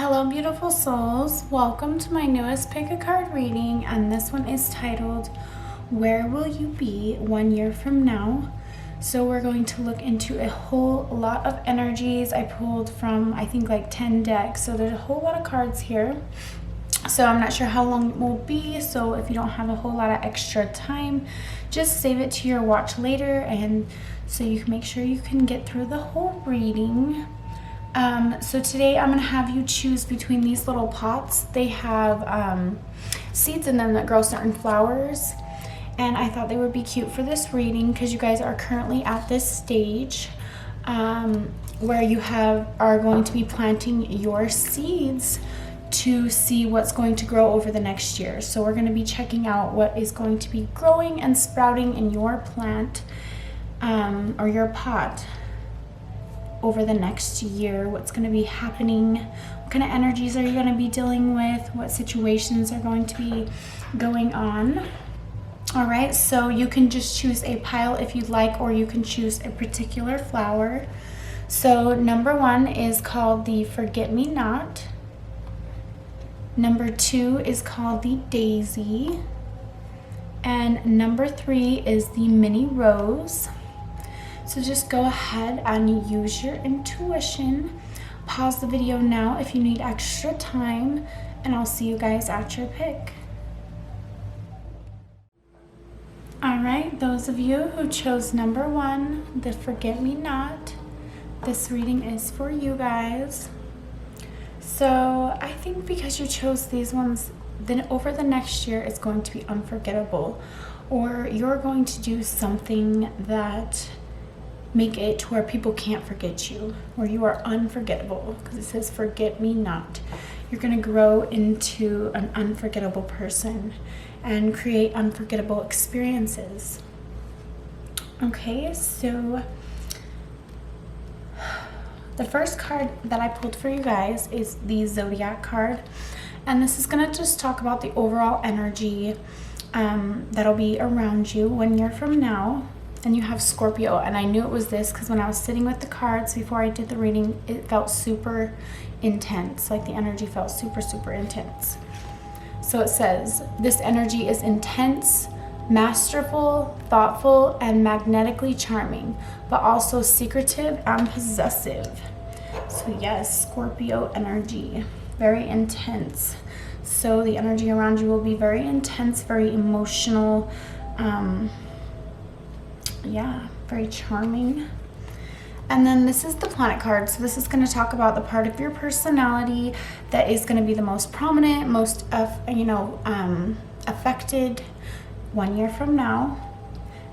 Hello beautiful souls, welcome to my newest pick a card reading, and this one is titled Where Will You Be 1 Year From Now? So we're going to look into a whole lot of energies. I pulled from I think like 10 decks, so there's a whole lot of cards here. So I'm not sure how long it will be, so if you don't have a whole lot of extra time, just save it to your watch later, and so you can make sure you can get through the whole reading. So today I'm going to have you choose between these little pots. They have seeds in them that grow certain flowers, and I thought they would be cute for this reading because you guys are currently at this stage where you are going to be planting your seeds to see what's going to grow over the next year. So we're going to be checking out what is going to be growing and sprouting in your plant or your pot over the next year. What's going to be happening, what kind of energies are you going to be dealing with, what situations are going to be going on. All right, so you can just choose a pile if you'd like, or you can choose a particular flower. So number 1 is called the Forget-Me-Not. Number 2 is called the Daisy, and number 3 is the Mini Rose. So just go ahead and use your intuition. Pause the video now if you need extra time, and I'll see you guys at your pick. All right, those of you who chose number 1, the Forget-Me-Not, this reading is for you guys. So I think because you chose these ones, then over the next year it's going to be unforgettable, or you're going to do something that make it to where people can't forget you, or you are unforgettable, because it says forget me not. You're going to grow into an unforgettable person and create unforgettable experiences. Okay, so the first card that I pulled for you guys is the Zodiac card, and this is going to just talk about the overall energy that'll be around you 1 year from now. And you have Scorpio, and I knew it was this because when I was sitting with the cards before I did the reading, it felt super intense. Like the energy felt super intense. So it says, this energy is intense, masterful, thoughtful, and magnetically charming, but also secretive and possessive. So yes, Scorpio energy, very intense. So the energy around you will be very intense, very emotional, yeah, very charming. And then this is the planet card. So this is going to talk about the part of your personality that is going to be the most prominent, most affected 1 year from now.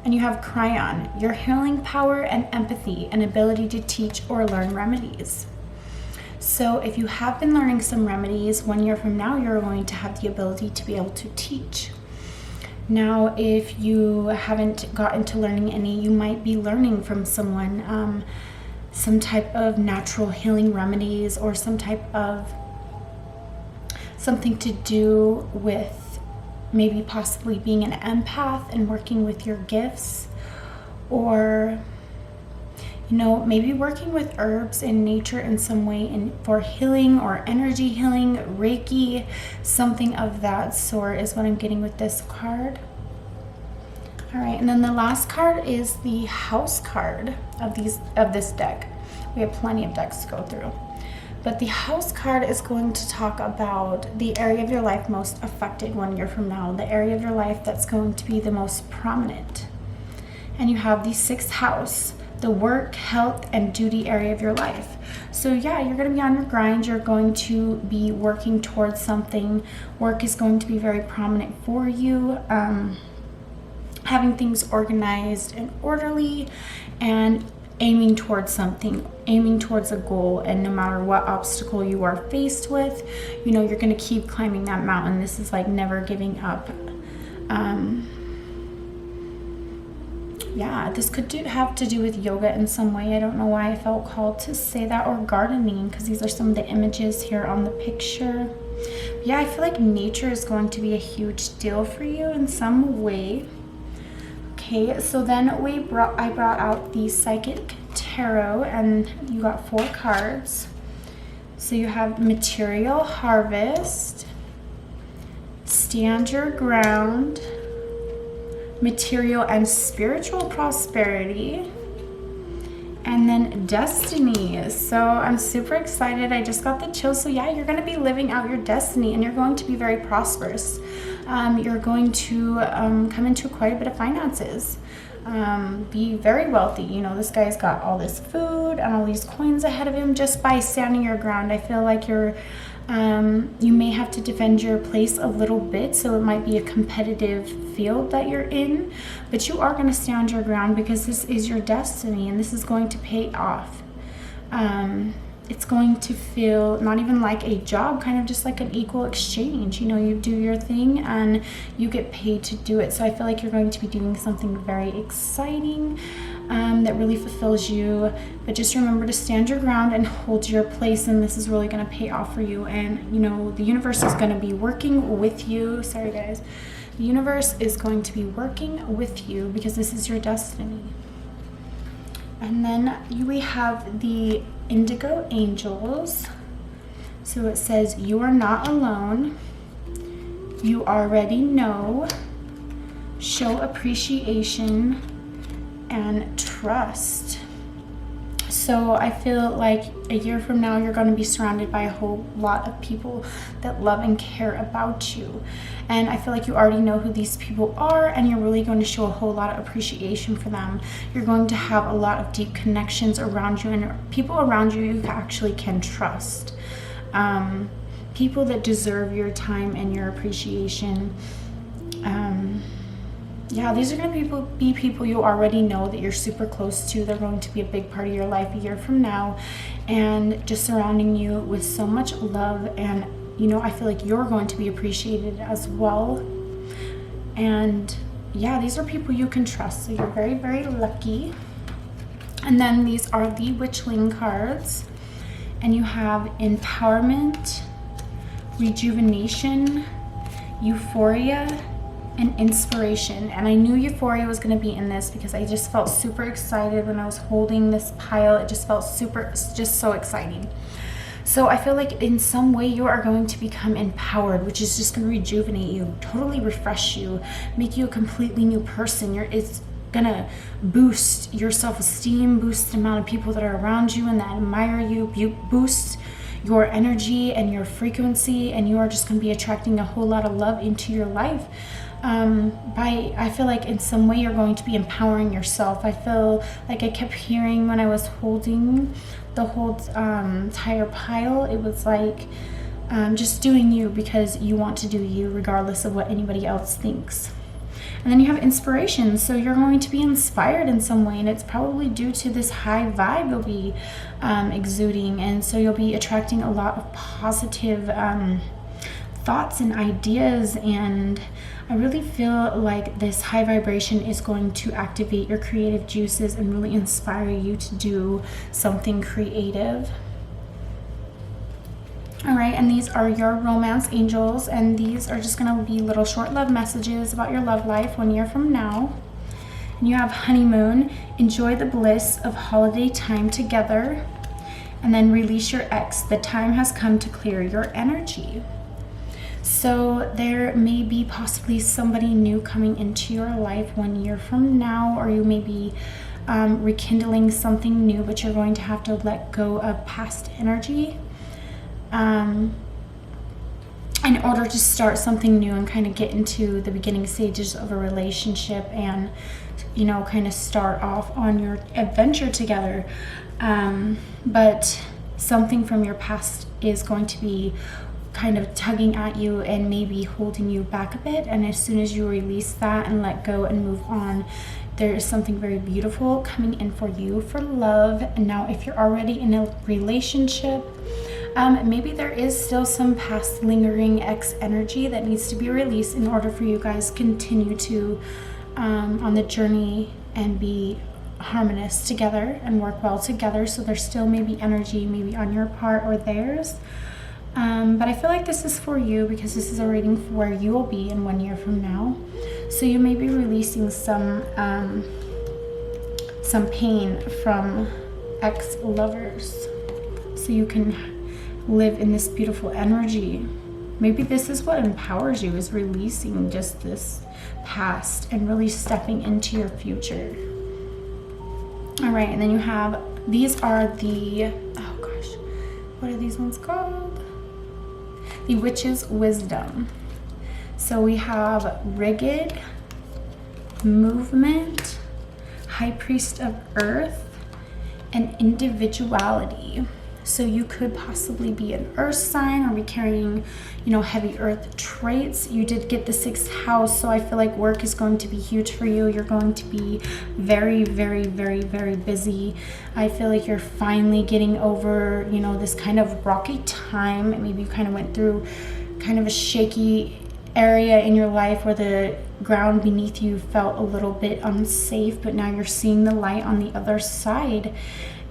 And you have Cryon, your healing power and empathy and ability to teach or learn remedies. So if you have been learning some remedies, 1 year from now you're going to have the ability to be able to teach. Now, if you haven't gotten to learning any, you might be learning from someone some type of natural healing remedies, or some type of something to do with maybe possibly being an empath and working with your gifts, or maybe working with herbs and nature in some way for healing or energy healing, Reiki, something of that sort is what I'm getting with this card. All right, and then the last card is the House card of this deck. We have plenty of decks to go through. But the House card is going to talk about the area of your life most affected 1 year from now, the area of your life that's going to be the most prominent. And you have the 6th house, the work, health, and duty area of your life. So yeah, you're going to be on your grind. You're going to be working towards something. Work is going to be very prominent for you. Having things organized and orderly, and aiming towards something, aiming towards a goal. And no matter what obstacle you are faced with, you're going to keep climbing that mountain. This is like never giving up. Yeah, this could have to do with yoga in some way. I don't know why I felt called to say that, or gardening, because these are some of the images here on the picture. Yeah, I feel like nature is going to be a huge deal for you in some way. Okay, so then I brought out the Psychic Tarot, and you got 4 cards. So you have material harvest, stand your ground, material and spiritual prosperity, and then destiny. So I'm super excited. I just got the chills. So yeah, you're going to be living out your destiny, and you're going to be very prosperous. You're going to come into quite a bit of finances. Be very wealthy. You know, this guy's got all this food and all these coins ahead of him just by standing your ground. I feel like you may have to defend your place a little bit, so it might be a competitive field that you're in, but you are going to stand your ground because this is your destiny, and this is going to pay off. It's going to feel not even like a job, kind of just like an equal exchange. You know, you do your thing and you get paid to do it. So I feel like you're going to be doing something very exciting that really fulfills you. But just remember to stand your ground and hold your place, and this is really going to pay off for you. And, you know, the universe is going to be working with you. Sorry, guys. The universe is going to be working with you because this is your destiny. And then we have the Indigo Angels. So it says, you are not alone. You already know. Show appreciation and trust. So I feel like a year from now, you're going to be surrounded by a whole lot of people that love and care about you. And I feel like you already know who these people are, and you're really going to show a whole lot of appreciation for them. You're going to have a lot of deep connections around you, and people around you you actually can trust. People that deserve your time and your appreciation. Yeah, these are going to be people you already know that you're super close to. They're going to be a big part of your life a year from now, and just surrounding you with so much love. And, you know, I feel like you're going to be appreciated as well. And yeah, these are people you can trust. So you're very, very lucky. And then these are the Witchling cards. And you have empowerment, rejuvenation, euphoria, and inspiration. And I knew euphoria was going to be in this because I just felt super excited when I was holding this pile. It just felt just so exciting. So I feel like in some way you are going to become empowered, which is just going to rejuvenate you, totally refresh you, make you a completely new person. It's gonna boost your self-esteem, boost the amount of people that are around you and that admire you, boost your energy and your frequency, and you are just going to be attracting a whole lot of love into your life. I feel like in some way you're going to be empowering yourself. I feel like I kept hearing when I was holding the whole entire pile, it was like just doing you because you want to do you regardless of what anybody else thinks. And then you have inspiration. So you're going to be inspired in some way, and it's probably due to this high vibe you'll be exuding. And so you'll be attracting a lot of positive thoughts and ideas. And I really feel like this high vibration is going to activate your creative juices and really inspire you to do something creative. All right, and these are your romance angels, and these are just going to be little short love messages about your love life 1 year from now. And you have honeymoon, enjoy the bliss of holiday time together, and then release your ex. The time has come to clear your energy. So there may be possibly somebody new coming into your life 1 year from now, or you may be rekindling something new, but you're going to have to let go of past energy in order to start something new and kind of get into the beginning stages of a relationship and, you know, kind of start off on your adventure together. But something from your past is going to be kind of tugging at you and maybe holding you back a bit. And as soon as you release that and let go and move on, there is something very beautiful coming in for you for love. And now if you're already in a relationship, maybe there is still some past lingering ex energy that needs to be released in order for you guys to continue to on the journey and be harmonious together and work well together. So there's still maybe energy maybe on your part or theirs. But I feel like this is for you because this is a reading for where you will be in 1 year from now. So you may be releasing some pain from ex-lovers. So you can live in this beautiful energy. Maybe this is what empowers you, is releasing just this past and really stepping into your future. All right, and then you have, these are the, oh gosh, what are these ones called? The Witch's Wisdom. So we have Rigid, Movement, High Priest of Earth, and Individuality. So you could possibly be an earth sign or be carrying, you know, heavy earth traits. You did get the 6th house, so I feel like work is going to be huge for you. You're going to be very, very, very, very busy. I feel like you're finally getting over, you know, this kind of rocky time. Maybe you kind of went through kind of a shaky area in your life where the ground beneath you felt a little bit unsafe, but now you're seeing the light on the other side.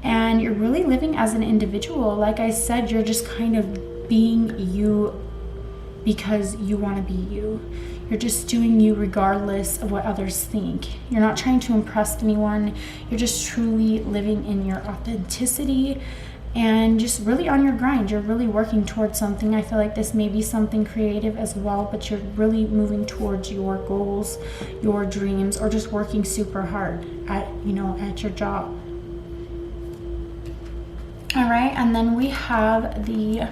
And you're really living as an individual. Like I said, you're just kind of being you because you want to be you. You're just doing you regardless of what others think. You're not trying to impress anyone. You're just truly living in your authenticity and just really on your grind. You're really working towards something. I feel like this may be something creative as well, but you're really moving towards your goals, your dreams, or just working super hard at, you know, at your job. All right, and then we have the,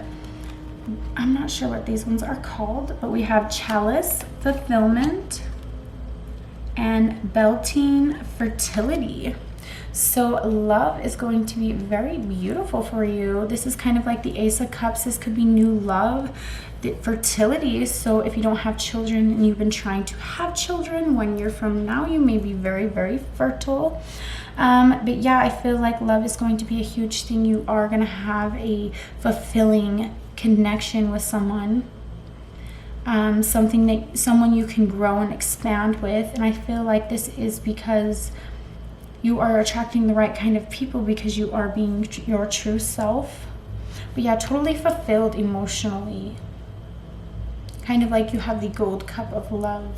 I'm not sure what these ones are called, but we have Chalice, Fulfillment, and Beltane, Fertility. So love is going to be very beautiful for you. This is kind of like the Ace of Cups. This could be new love, the fertility. So if you don't have children and you've been trying to have children, 1 year from now, you may be very, very fertile. But yeah, I feel like love is going to be a huge thing. You are going to have a fulfilling connection with someone. Someone you can grow and expand with. And I feel like this is because you are attracting the right kind of people, because you are being your true self. But yeah, totally fulfilled emotionally. Kind of like you have the gold cup of love.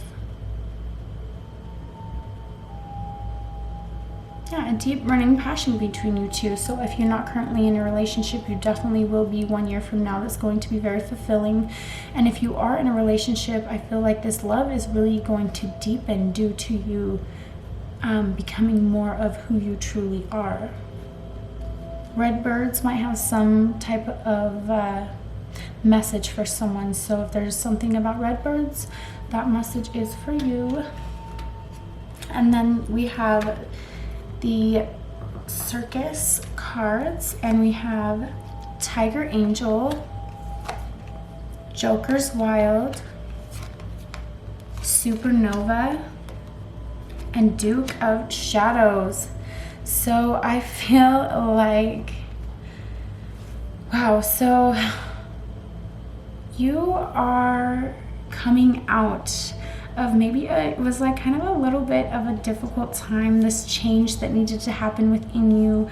Yeah, a deep running passion between you two. So if you're not currently in a relationship, you definitely will be 1 year from now. That's going to be very fulfilling. And if you are in a relationship, I feel like this love is really going to deepen due to you becoming more of who you truly are. Red birds might have some type of message for someone. So if there's something about red birds, that message is for you. And then we have the Circus cards, and we have Tiger Angel, Joker's Wild, Supernova, and Duke of Shadows. So I feel like, wow, so you are coming out of maybe it was like kind of a little bit of a difficult time, this change that needed to happen within you,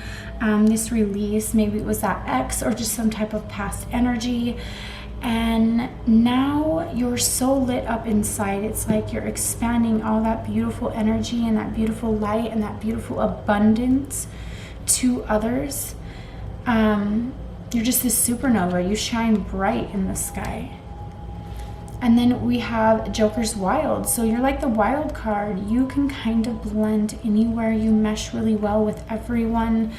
this release. Maybe it was that ex or just some type of past energy, and now you're so lit up inside. It's like you're expanding all that beautiful energy and that beautiful light and that beautiful abundance to others. You're just this supernova. You shine bright in the sky. And then we have Joker's Wild. So you're like the wild card. You can kind of blend anywhere. You mesh really well with everyone.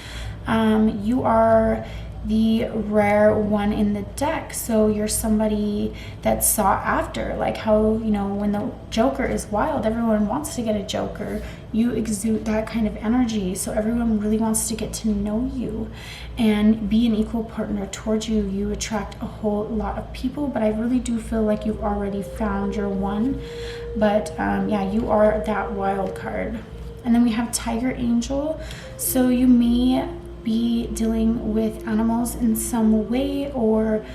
You are the rare one in the deck. So you're somebody that's sought after. Like how, you know, when the Joker is wild, everyone wants to get a Joker. You exude that kind of energy. So everyone really wants to get to know you and be an equal partner towards you. You attract a whole lot of people, but I really do feel like you've already found your one. But yeah, you are that wild card. And then we have Tiger Angel. So you may be dealing with animals in some way, or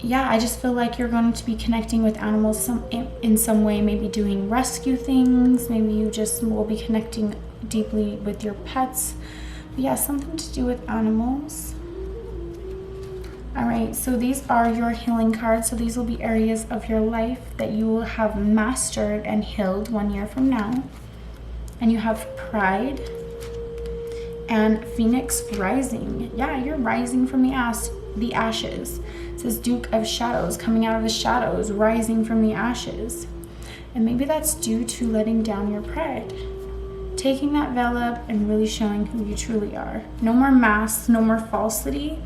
yeah, I just feel like you're going to be connecting with animals in some way, maybe doing rescue things. Maybe you just will be connecting deeply with your pets. But yeah, something to do with animals. All right, so these are your healing cards. So these will be areas of your life that you will have mastered and healed 1 year from now. And you have Pride and Phoenix rising. Yeah, you're rising from the ashes. It says Duke of Shadows, coming out of the shadows, rising from the ashes. And maybe that's due to letting down your pride. Taking that veil up and really showing who you truly are. No more masks, no more falsity.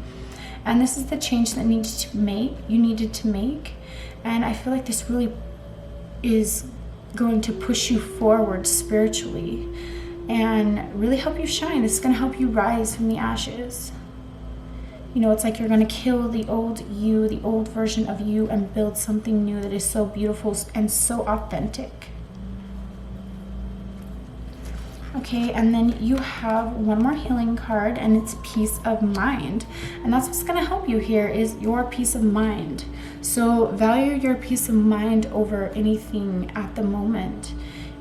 And this is the change that you needed to make. And I feel like this really is going to push you forward spiritually and really help you shine. This is going to help you rise from the ashes. You know, it's like you're going to kill the old you, the old version of you, and build something new that is so beautiful and so authentic. Okay, and then you have one more healing card, and it's peace of mind. And that's what's going to help you here, is your peace of mind. So value your peace of mind over anything at the moment.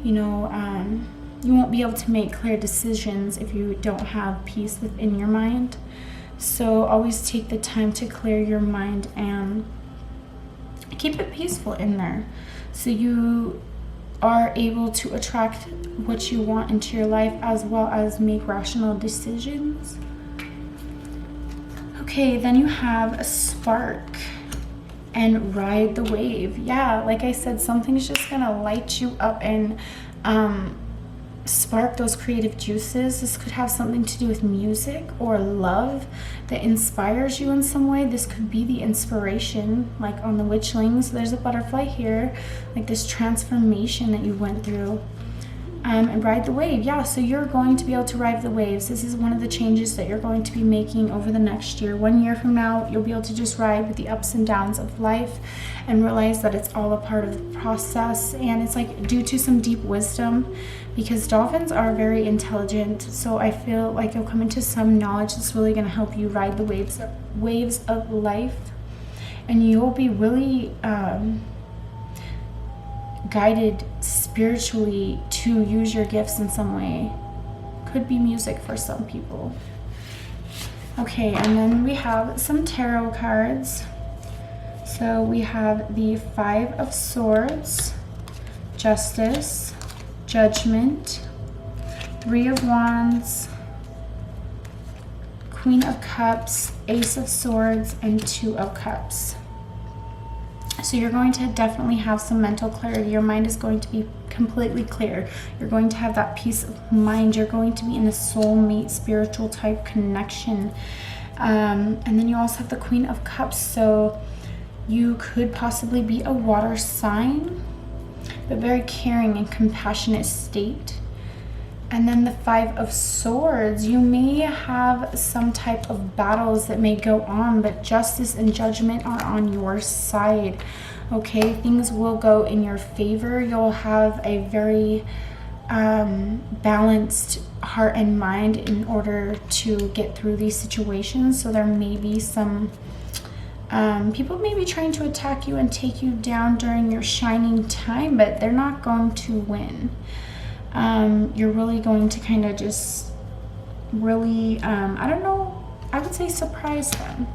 You know, you won't be able to make clear decisions if you don't have peace within your mind. So always take the time to clear your mind and keep it peaceful in there, so you are able to attract what you want into your life, as well as make rational decisions. Okay, then you have a spark and ride the wave. Yeah, like I said, something's just gonna light you up and spark those creative juices. This could have something to do with music or love that inspires you in some way. This could be the inspiration, like on the witchlings. There's a butterfly here, like this transformation that you went through. And ride the wave. Yeah, so you're going to be able to ride the waves. This is one of the changes that you're going to be making over the next year. 1 year from now, you'll be able to just ride with the ups and downs of life and realize that it's all a part of the process. And it's like due to some deep wisdom, because dolphins are very intelligent. So I feel like you'll come into some knowledge that's really going to help you ride the waves of life. And you'll be really guided spiritually to use your gifts in some way. Could be music for some people. Okay, and then we have some tarot cards. So we have the 5 of Swords, Justice, Judgment, 3 of Wands, Queen of Cups, Ace of Swords, and 2 of Cups. So you're going to definitely have some mental clarity. Your mind is going to be completely clear. You're going to have that peace of mind. You're going to be in a soulmate, spiritual type connection. And then you also have the Queen of Cups. So you could possibly be a water sign, but very caring and compassionate state. And then the 5 of Swords, you may have some type of battles that may go on, but justice and judgment are on your side. Okay, things will go in your favor. You'll have a very balanced heart and mind in order to get through these situations. So there may be some people may be trying to attack you and take you down during your shining time, but they're not going to win. You're really going to kind of just really, I don't know, I would say surprise them.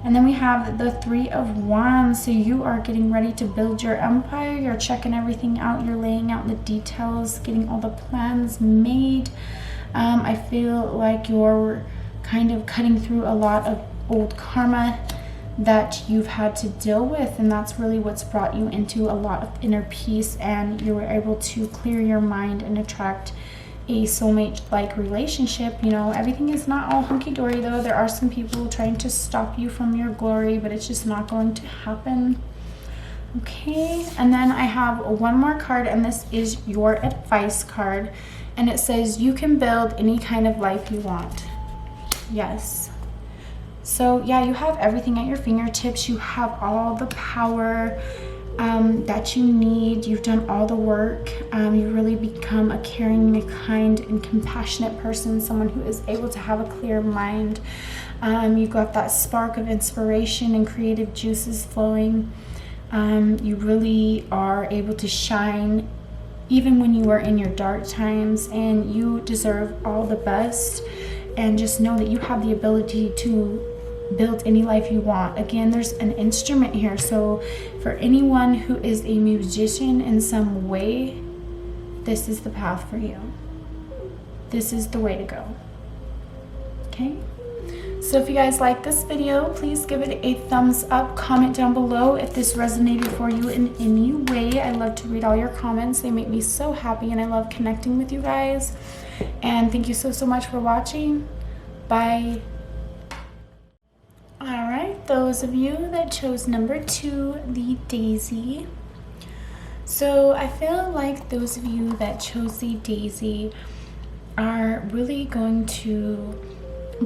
And then we have the 3 of Wands. So you are getting ready to build your empire. You're checking everything out. You're laying out the details, getting all the plans made. I feel like you're kind of cutting through a lot of old karma that you've had to deal with, and that's really what's brought you into a lot of inner peace, and you were able to clear your mind and attract a soulmate-like relationship. You know, everything is not all hunky-dory though. There are some people trying to stop you from your glory, but it's just not going to happen. Okay, and then I have one more card, and this is your advice card, and it says you can build any kind of life you want. Yes. So yeah, you have everything at your fingertips. You have all the power that you need. You've done all the work. You really become a caring, a kind, and compassionate person, someone who is able to have a clear mind. You've got that spark of inspiration and creative juices flowing. You really are able to shine even when you are in your dark times, and you deserve all the best. And just know that you have the ability to build any life you want. Again, there's an instrument here, so for anyone who is a musician in some way, this is the path for you. This is the way to go. Okay. So if you guys like this video, please give it a thumbs up. Comment down below if this resonated for you in any way. I love to read all your comments. They make me so happy, and I love connecting with you guys. And thank you so much for watching. Bye. All right, those of you that chose number 2, the daisy. So I feel like those of you that chose the daisy are really going to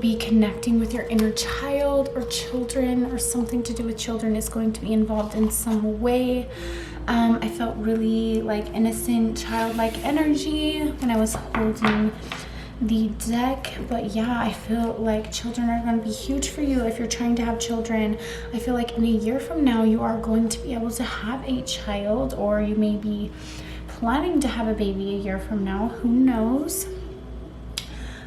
be connecting with your inner child or children, or something to do with children is going to be involved in some way. I felt really like innocent, childlike energy when I was holding the deck. But yeah, I feel like children are going to be huge for you if you're trying to have children. I feel like in a year from now you are going to be able to have a child, or you may be planning to have a baby a year from now, who knows.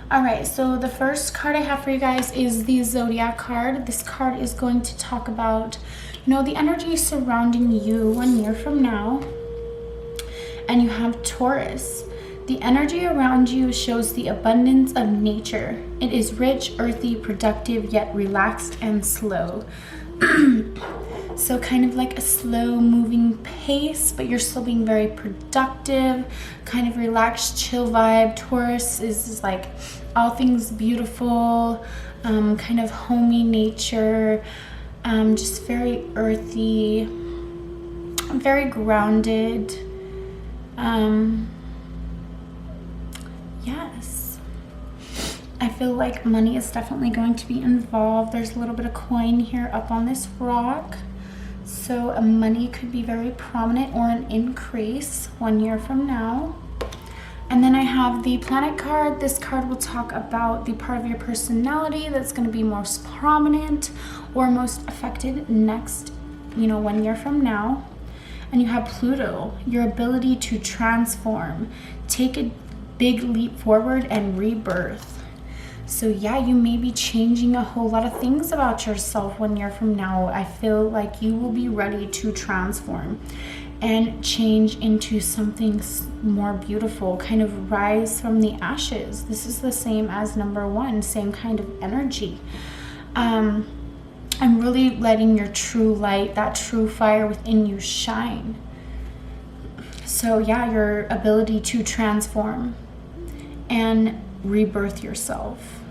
All right, so the first card I have for you guys is the Zodiac card. This card is going to talk about, you know, the energy surrounding you 1 year from now. And you have Taurus. The energy around you shows the abundance of nature. It is rich, earthy, productive, yet relaxed and slow. So kind of like a slow moving pace, but you're still being very productive, kind of relaxed, chill vibe. Taurus is like all things beautiful, kind of homey nature, just very earthy, very grounded. Yes. I feel like money is definitely going to be involved. There's a little bit of coin here up on this rock. So money could be very prominent, or an increase 1 year from now. And then I have the planet card. This card will talk about the part of your personality that's going to be most prominent or most affected next, 1 year from now. And you have Pluto, your ability to transform, take a big leap forward and rebirth. So yeah, you may be changing a whole lot of things about yourself 1 year from now. I feel like you will be ready to transform and change into something more beautiful, kind of rise from the ashes. This is the same as number 1, same kind of energy. I'm really letting your true light, that true fire within you shine. So yeah, your ability to transform and rebirth yourself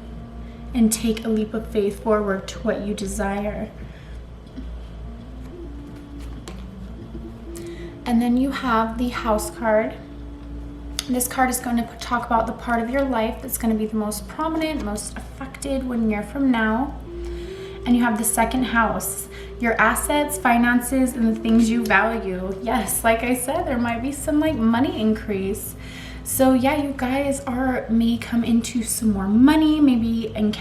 and take a leap of faith forward to what you desire. And then you have the House card. This card is going to talk about the part of your life that's going to be the most prominent, most affected 1 year from now. And you have the second house, your assets, finances, and the things you value. Yes, like I said, there might be some like money increase. So yeah, you guys may come into some more money, maybe, and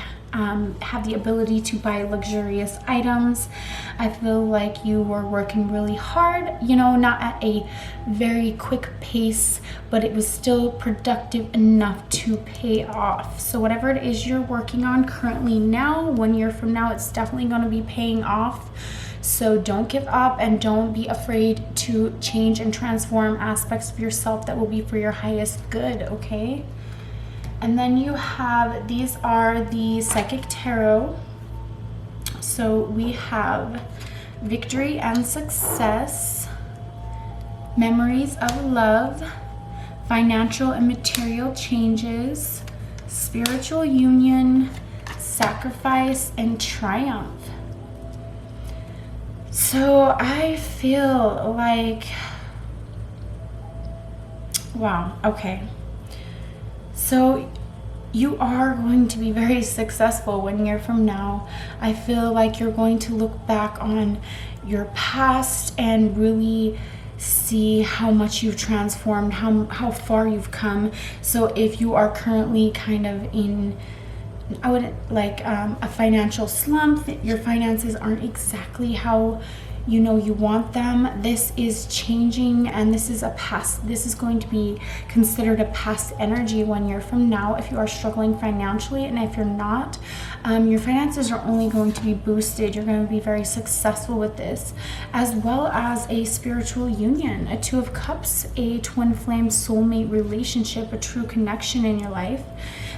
have the ability to buy luxurious items. I feel like you were working really hard, not at a very quick pace, but it was still productive enough to pay off. So whatever it is you're working on currently now, 1 year from now, it's definitely going to be paying off. So don't give up, and don't be afraid to change and transform aspects of yourself that will be for your highest good, okay? And then you have, these are the Psychic Tarot. So we have victory and success, memories of love, financial and material changes, spiritual union, sacrifice, and triumph. So I feel like, wow, okay. So you are going to be very successful 1 year from now. I feel like you're going to look back on your past and really see how much you've transformed, how far you've come. So if you are currently kind of in, I wouldn't like a financial slump, your finances aren't exactly how you want them, this is changing, and this is going to be considered a past energy 1 year from now if you are struggling financially. And if you're not, your finances are only going to be boosted. You're going to be very successful with this, as well as a spiritual union, a 2 of Cups, a twin flame soulmate relationship, a true connection in your life.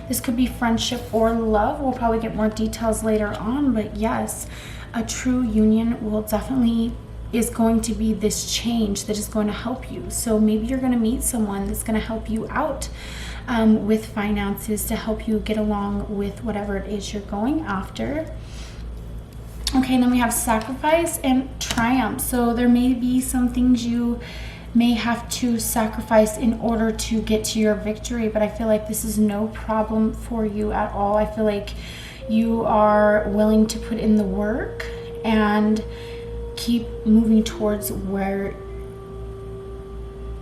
This could be friendship or love. We'll probably get more details later on, but yes, a true union will definitely is going to be this change that is going to help you. So maybe you're going to meet someone that's going to help you out with finances, to help you get along with whatever it is you're going after. Okay, and then we have sacrifice and triumph. So there may be some things you may have to sacrifice in order to get to your victory, but I feel like this is no problem for you at all. I feel like you are willing to put in the work and keep moving towards where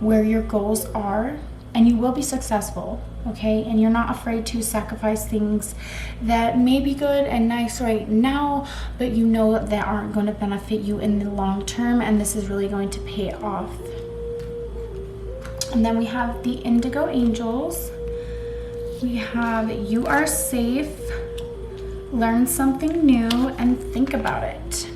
your goals are, and you will be successful. Okay, and you're not afraid to sacrifice things that may be good and nice right now, but you know that aren't going to benefit you in the long term, and this is really going to pay off. And then we have the Indigo Angels. We have you are safe, learn something new, and think about it.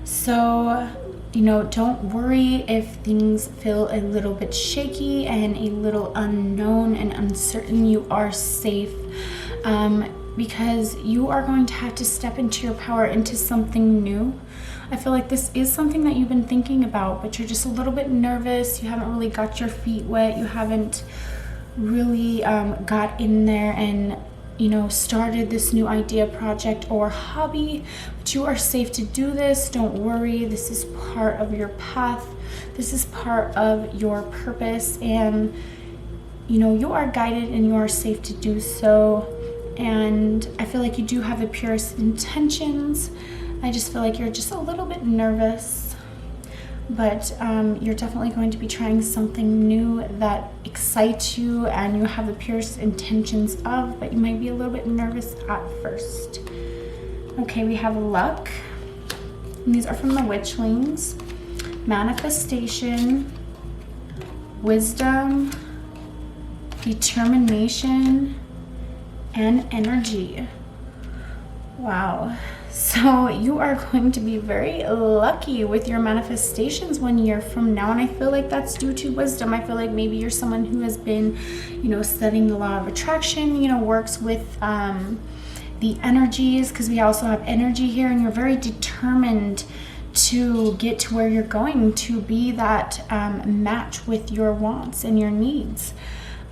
So, don't worry if things feel a little bit shaky and a little unknown and uncertain. You are safe because you are going to have to step into your power, into something new. I feel like this is something that you've been thinking about, but you're just a little bit nervous. You haven't really got your feet wet. You haven't really got in there and started this new idea, project, or hobby, but you are safe to do this. Don't worry. This is part of your path. This is part of your purpose, and you are guided and you are safe to do so. And I feel like you do have the purest intentions. I just feel like you're just a little bit nervous, but you're definitely going to be trying something new that excites you and you have the purest intentions of, but you might be a little bit nervous at first. Okay, we have luck. And these are from the Witchlings. Manifestation, wisdom, determination, and energy. Wow. So you are going to be very lucky with your manifestations 1 year from now. And I feel like that's due to wisdom. I feel like maybe you're someone who has been, studying the law of attraction, works with the energies, because we also have energy here, and you're very determined to get to where you're going, to be that match with your wants and your needs.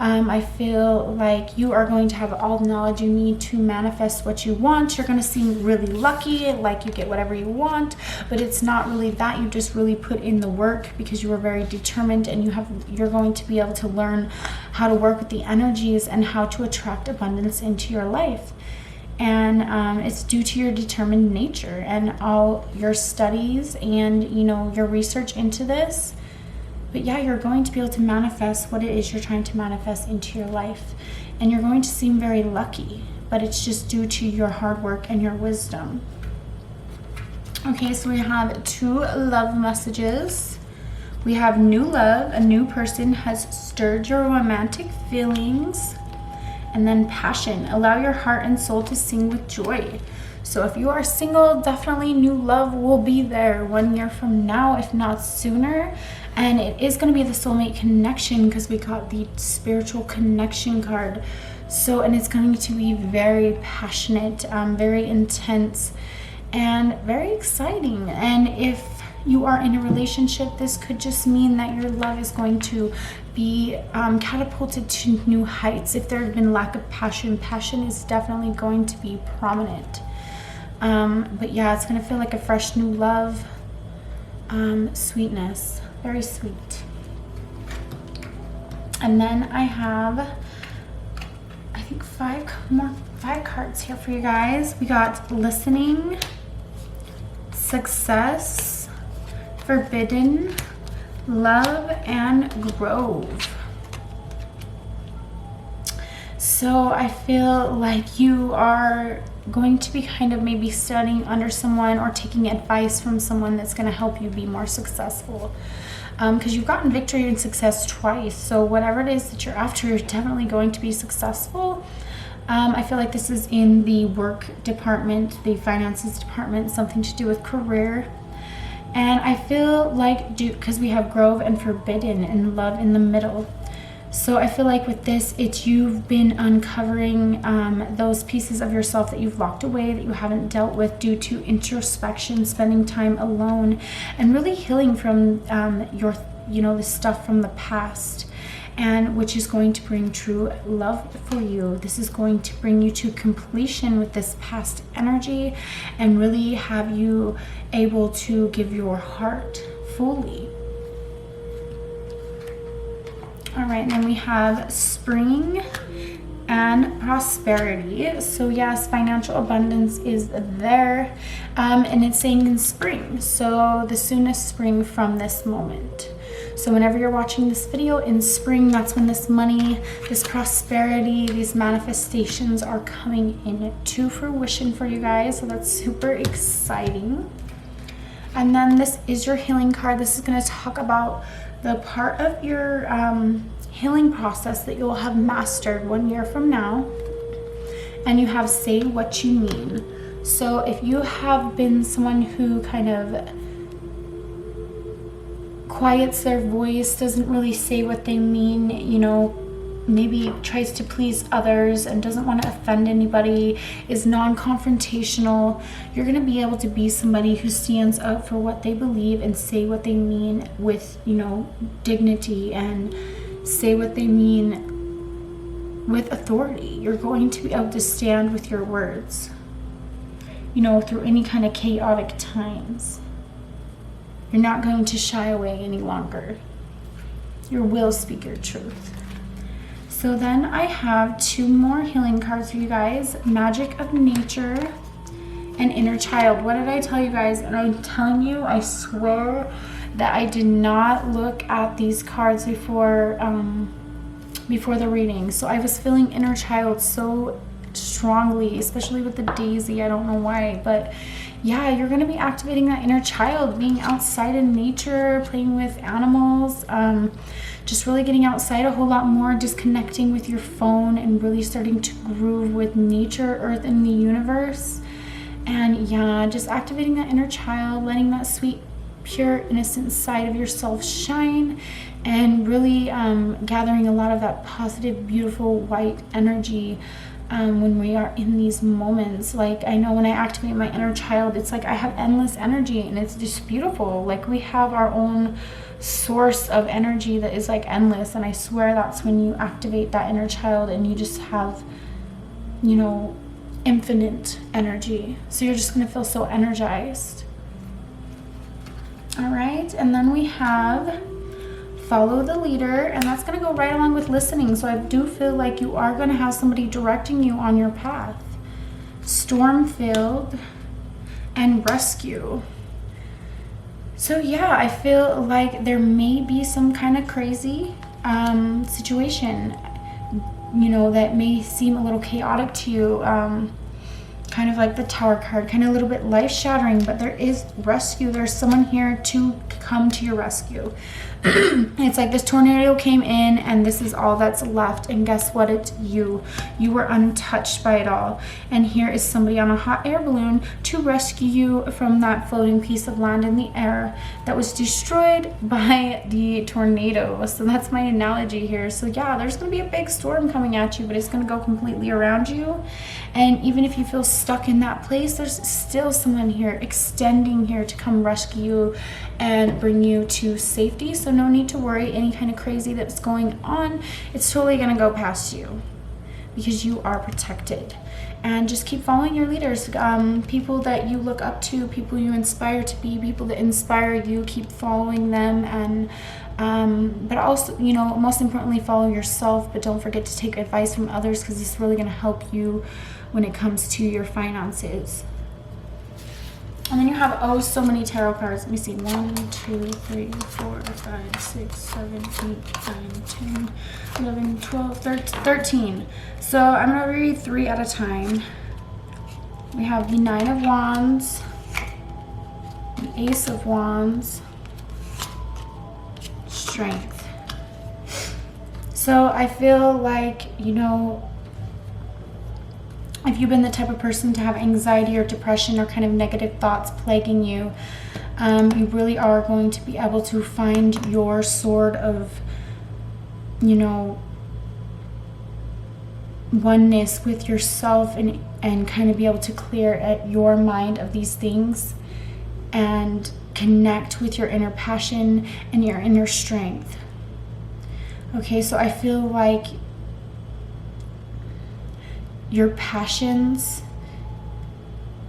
I feel like you are going to have all the knowledge you need to manifest what you want. You're going to seem really lucky, like you get whatever you want, but it's not really that. You just really put in the work because you are very determined, and you're going to be able to learn how to work with the energies and how to attract abundance into your life. And it's due to your determined nature and all your studies and your research into this. But yeah, you're going to be able to manifest what it is you're trying to manifest into your life. And you're going to seem very lucky, but it's just due to your hard work and your wisdom. Okay, so we have 2 love messages. We have new love. A new person has stirred your romantic feelings. And then passion. Allow your heart and soul to sing with joy. So if you are single, definitely new love will be there 1 year from now, if not sooner. And it is going to be the soulmate connection, because we got the spiritual connection card. So, and it's going to be very passionate, very intense, and very exciting. And if you are in a relationship, this could just mean that your love is going to be catapulted to new heights. If there has been lack of passion, passion is definitely going to be prominent. But yeah, it's going to feel like a fresh new love. Sweetness, very sweet. And then I have, I think 5 cards here for you guys. We got listening, success, forbidden, love, and grove. So I feel like you are going to be kind of maybe studying under someone or taking advice from someone that's going to help you be more successful, because you've gotten victory and success twice. So whatever it is that you're after, you're definitely going to be successful. I feel like this is in the work department, the finances department, something to do with career. And I feel like, because we have grove and forbidden and love in the middle, So I feel like with this, it's you've been uncovering those pieces of yourself that you've locked away, that you haven't dealt with due to introspection, spending time alone, and really healing from your, the stuff from the past, and which is going to bring true love for you. This is going to bring you to completion with this past energy and really have you able to give your heart fully. All right, and then we have spring and prosperity. So yes, financial abundance is there, and it's saying in spring, so the soonest spring from this moment. So whenever you're watching this video in spring, that's when this money, this prosperity, these manifestations are coming into fruition for you guys. So that's super exciting. And then this is your healing card. This is going to talk about the part of your healing process that you'll have mastered 1 year from now. And you have say what you mean. So if you have been someone who kind of quiets their voice, doesn't really say what they mean, maybe tries to please others and doesn't want to offend anybody, is non-confrontational, you're going to be able to be somebody who stands up for what they believe and say what they mean with, dignity, and say what they mean with authority. You're going to be able to stand with your words, through any kind of chaotic times. You're not going to shy away any longer. You will speak your truth. So then I have 2 more healing cards for you guys. Magic of Nature and Inner Child. What did I tell you guys? And I'm telling you, I swear that I did not look at these cards before the reading. So I was feeling Inner Child so strongly, especially with the daisy. I don't know why, but yeah, you're going to be activating that inner child, being outside in nature, playing with animals, just really getting outside a whole lot more, disconnecting with your phone and really starting to groove with nature, earth, and the universe. And yeah, just activating that inner child, letting that sweet, pure, innocent side of yourself shine, and really gathering a lot of that positive, beautiful, white energy when we are in these moments. Like, I know when I activate my inner child, it's like I have endless energy, and it's just beautiful. Like, we have our own source of energy that is like endless, and I swear that's when you activate that inner child and you just have, infinite energy. So you're just going to feel so energized. All right, and then we have follow the leader, and that's going to go right along with listening. So I do feel like you are going to have somebody directing you on your path. Storm-filled and rescue. So yeah, I feel like there may be some kind of crazy situation, that may seem a little chaotic to you, kind of like the Tower card, kind of a little bit life-shattering, but there is rescue. There's someone here to come to your rescue. It's like this tornado came in and this is all that's left, and guess what? It's you were untouched by it all, and here is somebody on a hot air balloon to rescue you from that floating piece of land in the air that was destroyed by the tornado. So that's my analogy here. So yeah, there's going to be a big storm coming at you, but it's going to go completely around you, and even if you feel stuck in that place, there's still someone here extending here to come rescue you and bring you to safety. So no need to worry any kind of crazy that's going on. It's totally going to go past you because you are protected. And just keep following your leaders, people that you look up to, people you inspire to be, people that inspire you. Keep following them, and but also, most importantly, follow yourself. But don't forget to take advice from others, because it's really going to help you when it comes to your finances. And then you have so many tarot cards. Let me see. 1, 2, 3, 4, 5, 6, 7, 8, 9, 10, 11, 12, 13. So I'm going to read 3 at a time. We have the 9 of Wands, the Ace of Wands, Strength. So I feel like, if you've been the type of person to have anxiety or depression or kind of negative thoughts plaguing you, you really are going to be able to find your sword of, oneness with yourself and kind of be able to clear at your mind of these things and connect with your inner passion and your inner strength. Okay, so I feel like your passions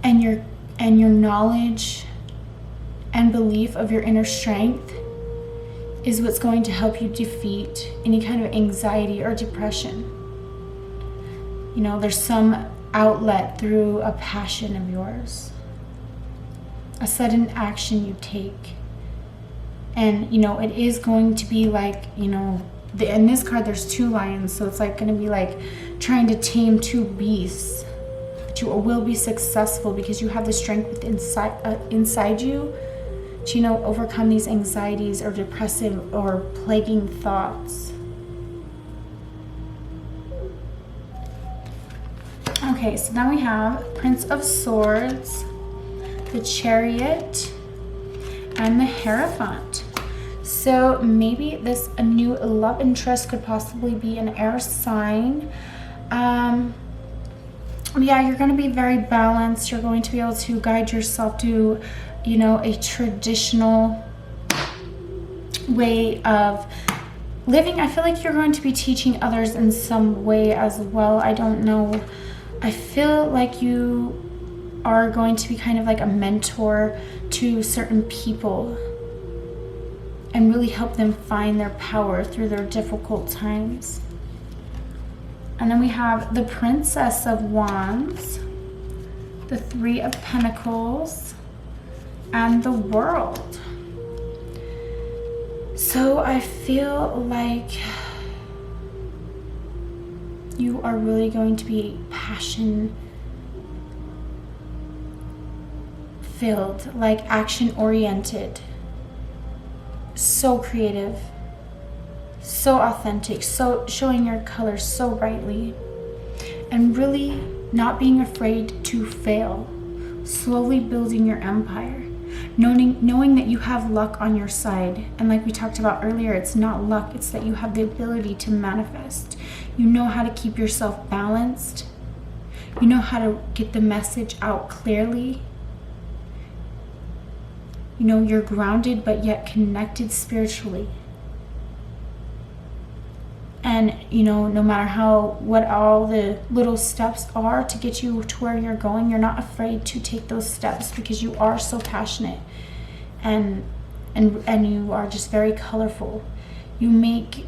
and your knowledge and belief of your inner strength is what's going to help you defeat any kind of anxiety or depression. You know, there's some outlet through a passion of yours, a sudden action you take. And, you know, it is going to be like, you know, in this card there's 2 lions, so it's like going to be like trying to tame 2 beasts. But you will be successful because you have the strength within inside you to, you know, overcome these anxieties or depressive or plaguing thoughts. Okay, so now we have Prince of Swords, the Chariot, and the Hierophant. So maybe a new love interest could possibly be an air sign. Yeah, you're going to be very balanced. You're going to be able to guide yourself to, you know, a traditional way of living. I feel like you're going to be teaching others in some way as well. I don't know. I feel like you are going to be kind of like a mentor to certain people and really help them find their power through their difficult times. And then we have the Princess of Wands, the 3 of Pentacles, and the World. So I feel like you are really going to be passion filled, like action oriented, so creative, so authentic, so showing your colors so brightly, and really not being afraid to fail, slowly building your empire, knowing that you have luck on your side. And like we talked about earlier, it's not luck, it's that you have the ability to manifest. You know how to keep yourself balanced. You know how to get the message out clearly. You know, you're grounded but yet connected spiritually. And, you know, no matter what all the little steps are to get you to where you're going, you're not afraid to take those steps because you are so passionate and you are just very colorful. You make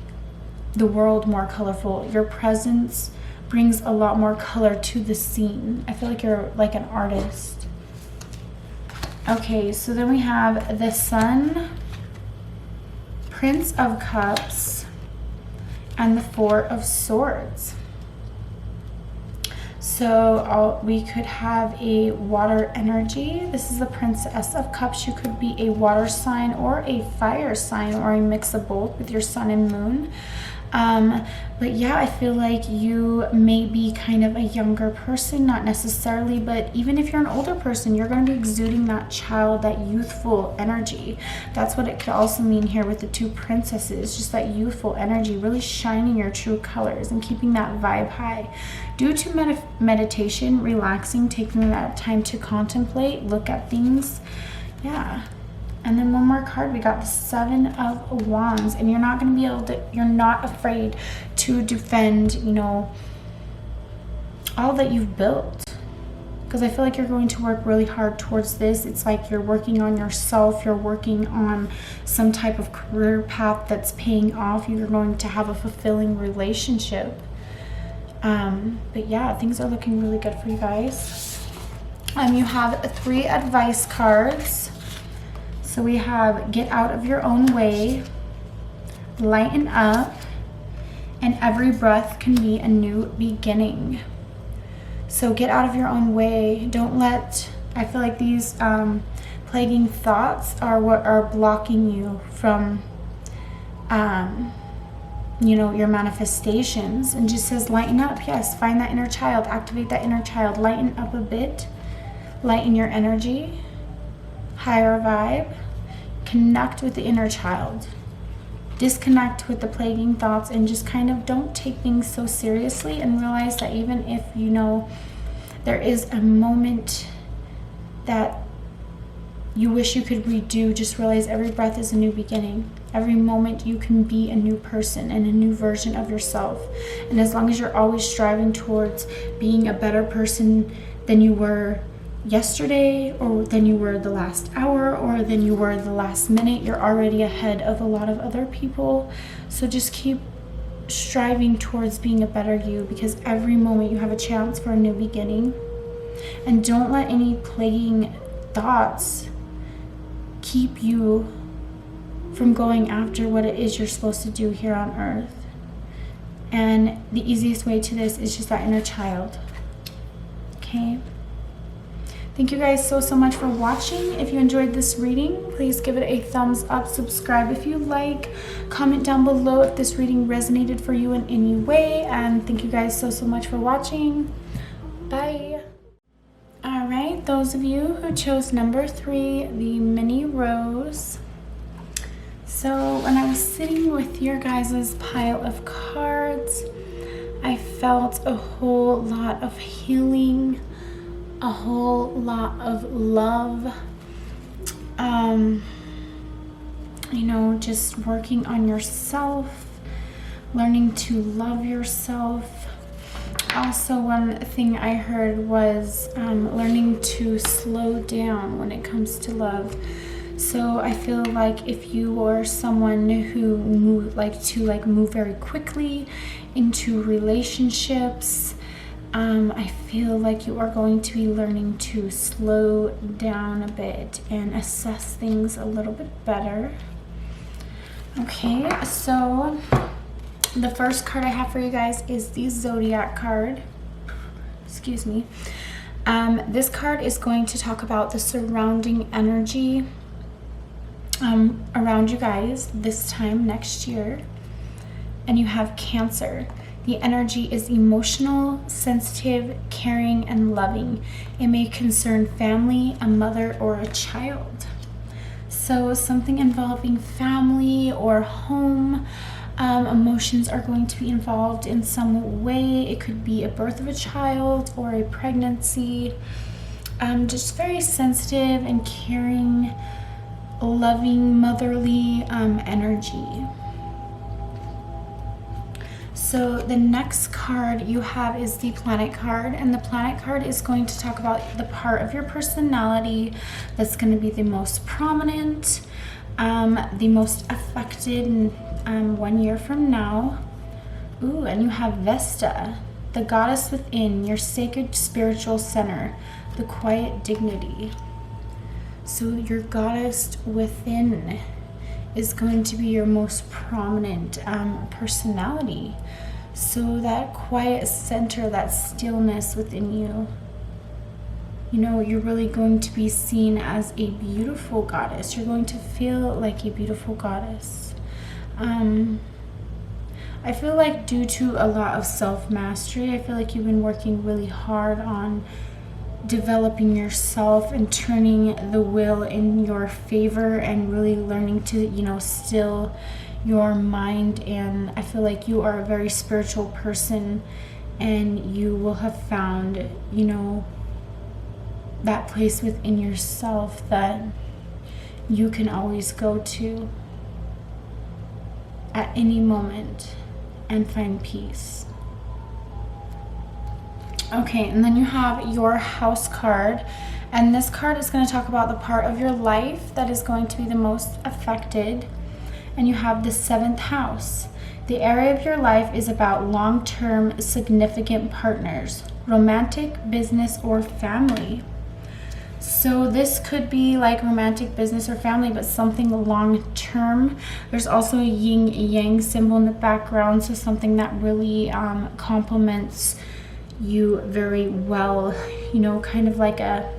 the world more colorful. Your presence brings a lot more color to the scene. I feel like you're like an artist. Okay, so then we have the Sun, Prince of Cups, and the 4 of Swords. So we could have a water energy. This is the Princess of Cups. You could be a water sign or a fire sign or a mix of both with your sun and moon. But yeah, I feel like you may be kind of a younger person, not necessarily, but even if you're an older person, you're going to be exuding that child, that youthful energy. That's what it could also mean here with the 2 princesses, just that youthful energy, really shining your true colors and keeping that vibe high. Due to meditation, relaxing, taking that time to contemplate, look at things. Yeah. And then one more card, we got the 7 of Wands, and you're not going to be able to, you're not afraid to defend, you know, all that you've built. Because I feel like you're going to work really hard towards this. It's like you're working on yourself, you're working on some type of career path that's paying off. You're going to have a fulfilling relationship. But yeah, things are looking really good for you guys. You have 3 advice cards. So we have get out of your own way, lighten up, and every breath can be a new beginning. So get out of your own way. Don't let, I feel like these plaguing thoughts are what are blocking you from, you know, your manifestations. And just says lighten up. Yes, find that inner child, activate that inner child, lighten up a bit, lighten your energy, higher vibe. Connect with the inner child. disconnect with the plaguing thoughts and just kind of don't take things so seriously, and realize that even if you know there is a moment that you wish you could redo, just realize every breath is a new beginning. Every moment you can be a new person and a new version of yourself. And as long as you're always striving towards being a better person than you were yesterday, or than you were the last hour, or than you were the last minute, you're already ahead of a lot of other people. So just keep striving towards being a better you, because every moment you have a chance for a new beginning. And don't let any plaguing thoughts keep you from going after what it is you're supposed to do here on earth. And the easiest way to this is just that inner child. Okay? Thank you guys so much for watching. If you enjoyed this reading, please give it a thumbs up, subscribe if you like, comment down below if this reading resonated for you in any way, and thank you guys so much for watching. Bye. All right, those of you who chose number 3, the mini rose. So when I was sitting with your guys' pile of cards, I felt a whole lot of healing, a whole lot of love, you know, just working on yourself, learning to love yourself. Also, one thing I heard was learning to slow down when it comes to love. So I feel like if you are someone who move very quickly into relationships, I feel like you are going to be learning to slow down a bit and assess things a little bit better. Okay, so the first card I have for you guys is the Zodiac card. Excuse me. This card is going to talk about the surrounding energy around you guys this time next year. And you have Cancer. The energy is emotional, sensitive, caring, and loving. It may concern family, a mother, or a child. So something involving family or home. Emotions are going to be involved in some way. It could be a birth of a child or a pregnancy. Just very sensitive and caring, loving, motherly energy. So the next card you have is the Planet card, and the Planet card is going to talk about the part of your personality that's going to be the most prominent, the most affected 1 year from now. Ooh, and you have Vesta, the goddess within, your sacred spiritual center, the quiet dignity. So your goddess within is going to be your most prominent personality. So that quiet center, that stillness within you, you know, you're really going to be seen as a beautiful goddess. You're going to feel like a beautiful goddess. I feel like due to a lot of self-mastery, I feel like you've been working really hard on developing yourself and turning the will in your favor and really learning to, you know, still your mind. And I feel like you are a very spiritual person, and you will have found, you know, that place within yourself that you can always go to at any moment and find peace. Okay, and then you have your House card, and this card is going to talk about the part of your life that is going to be the most affected. And you have the 7th house. The area of your life is about long-term significant partners, romantic, business, or family. So this could be like romantic, business, or family, but something long-term. There's also a yin-yang symbol in the background, so something that really complements you very well, you know, kind of like a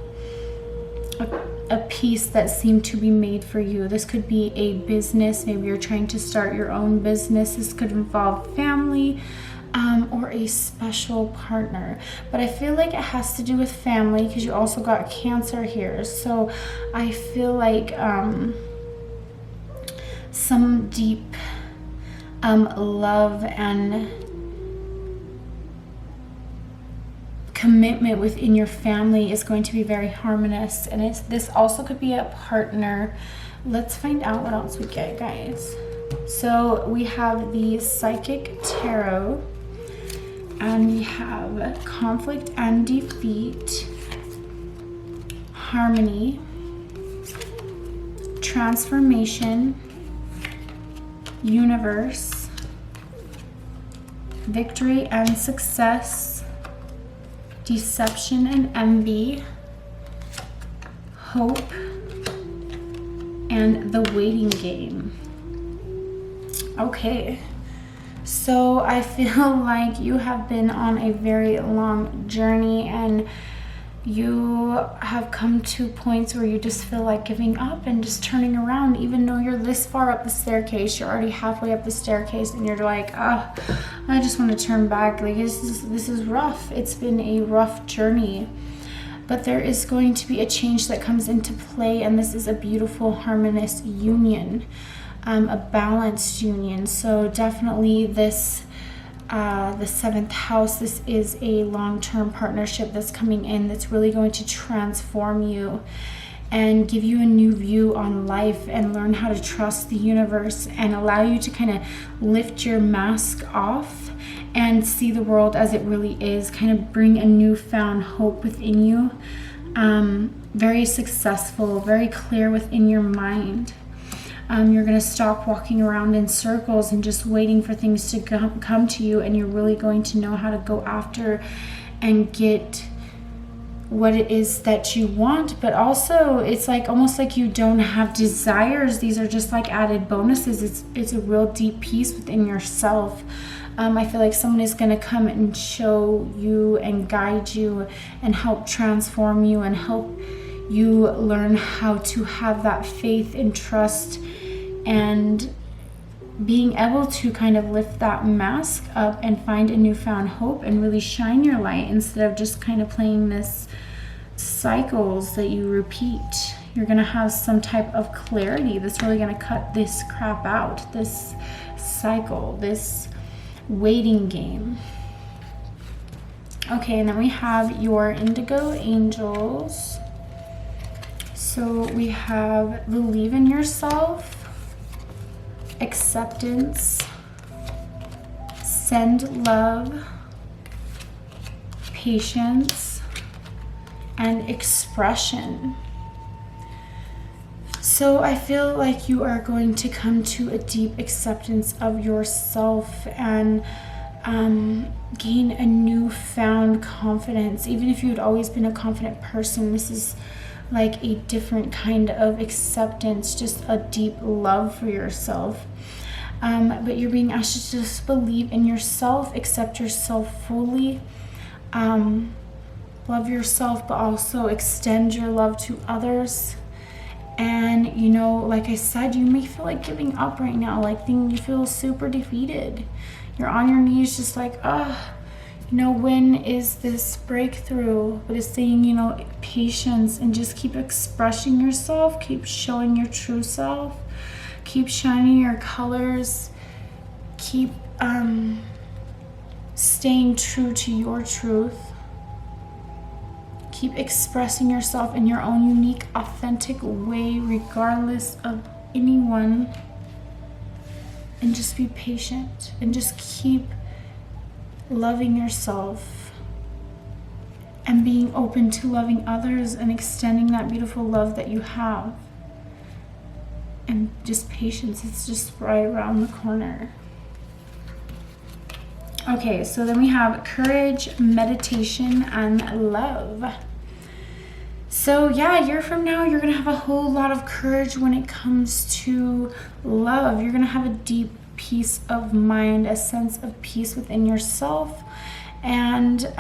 piece that seemed to be made for you. This could be a business. Maybe you're trying to start your own business. This could involve family, or a special partner. But I feel like it has to do with family because you also got Cancer here. So I feel like some deep love and commitment within your family is going to be very harmonious. And this also could be a partner. Let's find out what else we get, guys. So we have the Psychic Tarot, and we have conflict and defeat, harmony, transformation, universe, victory and success, deception and envy, hope, and the waiting game. Okay, so I feel like you have been on a very long journey, and you have come to points where you just feel like giving up and just turning around. Even though you're this far up the staircase, you're already halfway up the staircase, and you're like, I just want to turn back. Like, this is rough. It's been a rough journey, but there is going to be a change that comes into play, and this is a beautiful, harmonious union, a balanced union. So definitely this the 7th house, this is a long-term partnership that's coming in that's really going to transform you and give you a new view on life, and learn how to trust the universe, and allow you to kind of lift your mask off and see the world as it really is. Kind of bring a newfound hope within you. Very successful, very clear within your mind. You're going to stop walking around in circles and just waiting for things to come to you, and you're really going to know how to go after and get what it is that you want. But also, it's like almost like you don't have desires. These are just like added bonuses. It's a real deep peace within yourself. I feel like someone is going to come and show you and guide you and help transform you and help you learn how to have that faith and trust, and being able to kind of lift that mask up and find a newfound hope and really shine your light, instead of just kind of playing this cycles that you repeat. You're going to have some type of clarity that's really going to cut this crap out, this cycle, this waiting game. Okay, and then we have your indigo angels. So we have believe in yourself, acceptance, send love, patience, and expression. So I feel like you are going to come to a deep acceptance of yourself and gain a newfound confidence. Even if you had always been a confident person, this is like a different kind of acceptance, just a deep love for yourself. But you're being asked to just believe in yourself, accept yourself fully, love yourself, but also extend your love to others. And, you know, like I said, you may feel like giving up right now, like you feel super defeated. You're on your knees just like, you know, when is this breakthrough? But it's saying, you know, patience, and just keep expressing yourself, keep showing your true self, keep shining your colors, keep staying true to your truth. Keep expressing yourself in your own unique, authentic way, regardless of anyone. And just be patient, and just keep loving yourself and being open to loving others and extending that beautiful love that you have. And just patience, it's just right around the corner. Okay, so then we have courage, meditation, and love. So yeah, a year from now, you're going to have a whole lot of courage when it comes to love. You're going to have a deep peace of mind, a sense of peace within yourself. And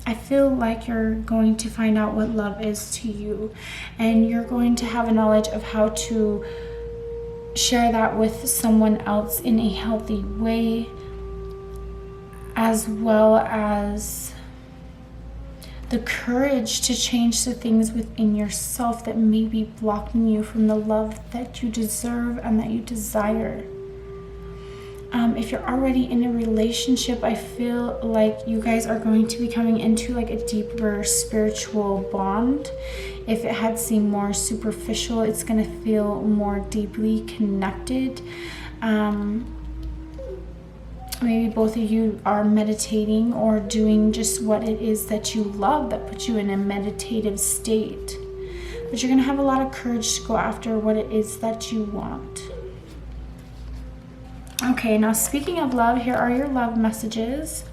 I feel like you're going to find out what love is to you. And you're going to have a knowledge of how to share that with someone else in a healthy way, as well as the courage to change the things within yourself that may be blocking you from the love that you deserve and that you desire. If you're already in a relationship, I feel like you guys are going to be coming into like a deeper spiritual bond. If it had seemed more superficial, it's going to feel more deeply connected. Maybe both of you are meditating or doing just what it is that you love that puts you in a meditative state. But you're going to have a lot of courage to go after what it is that you want. Okay, now speaking of love, here are your love messages.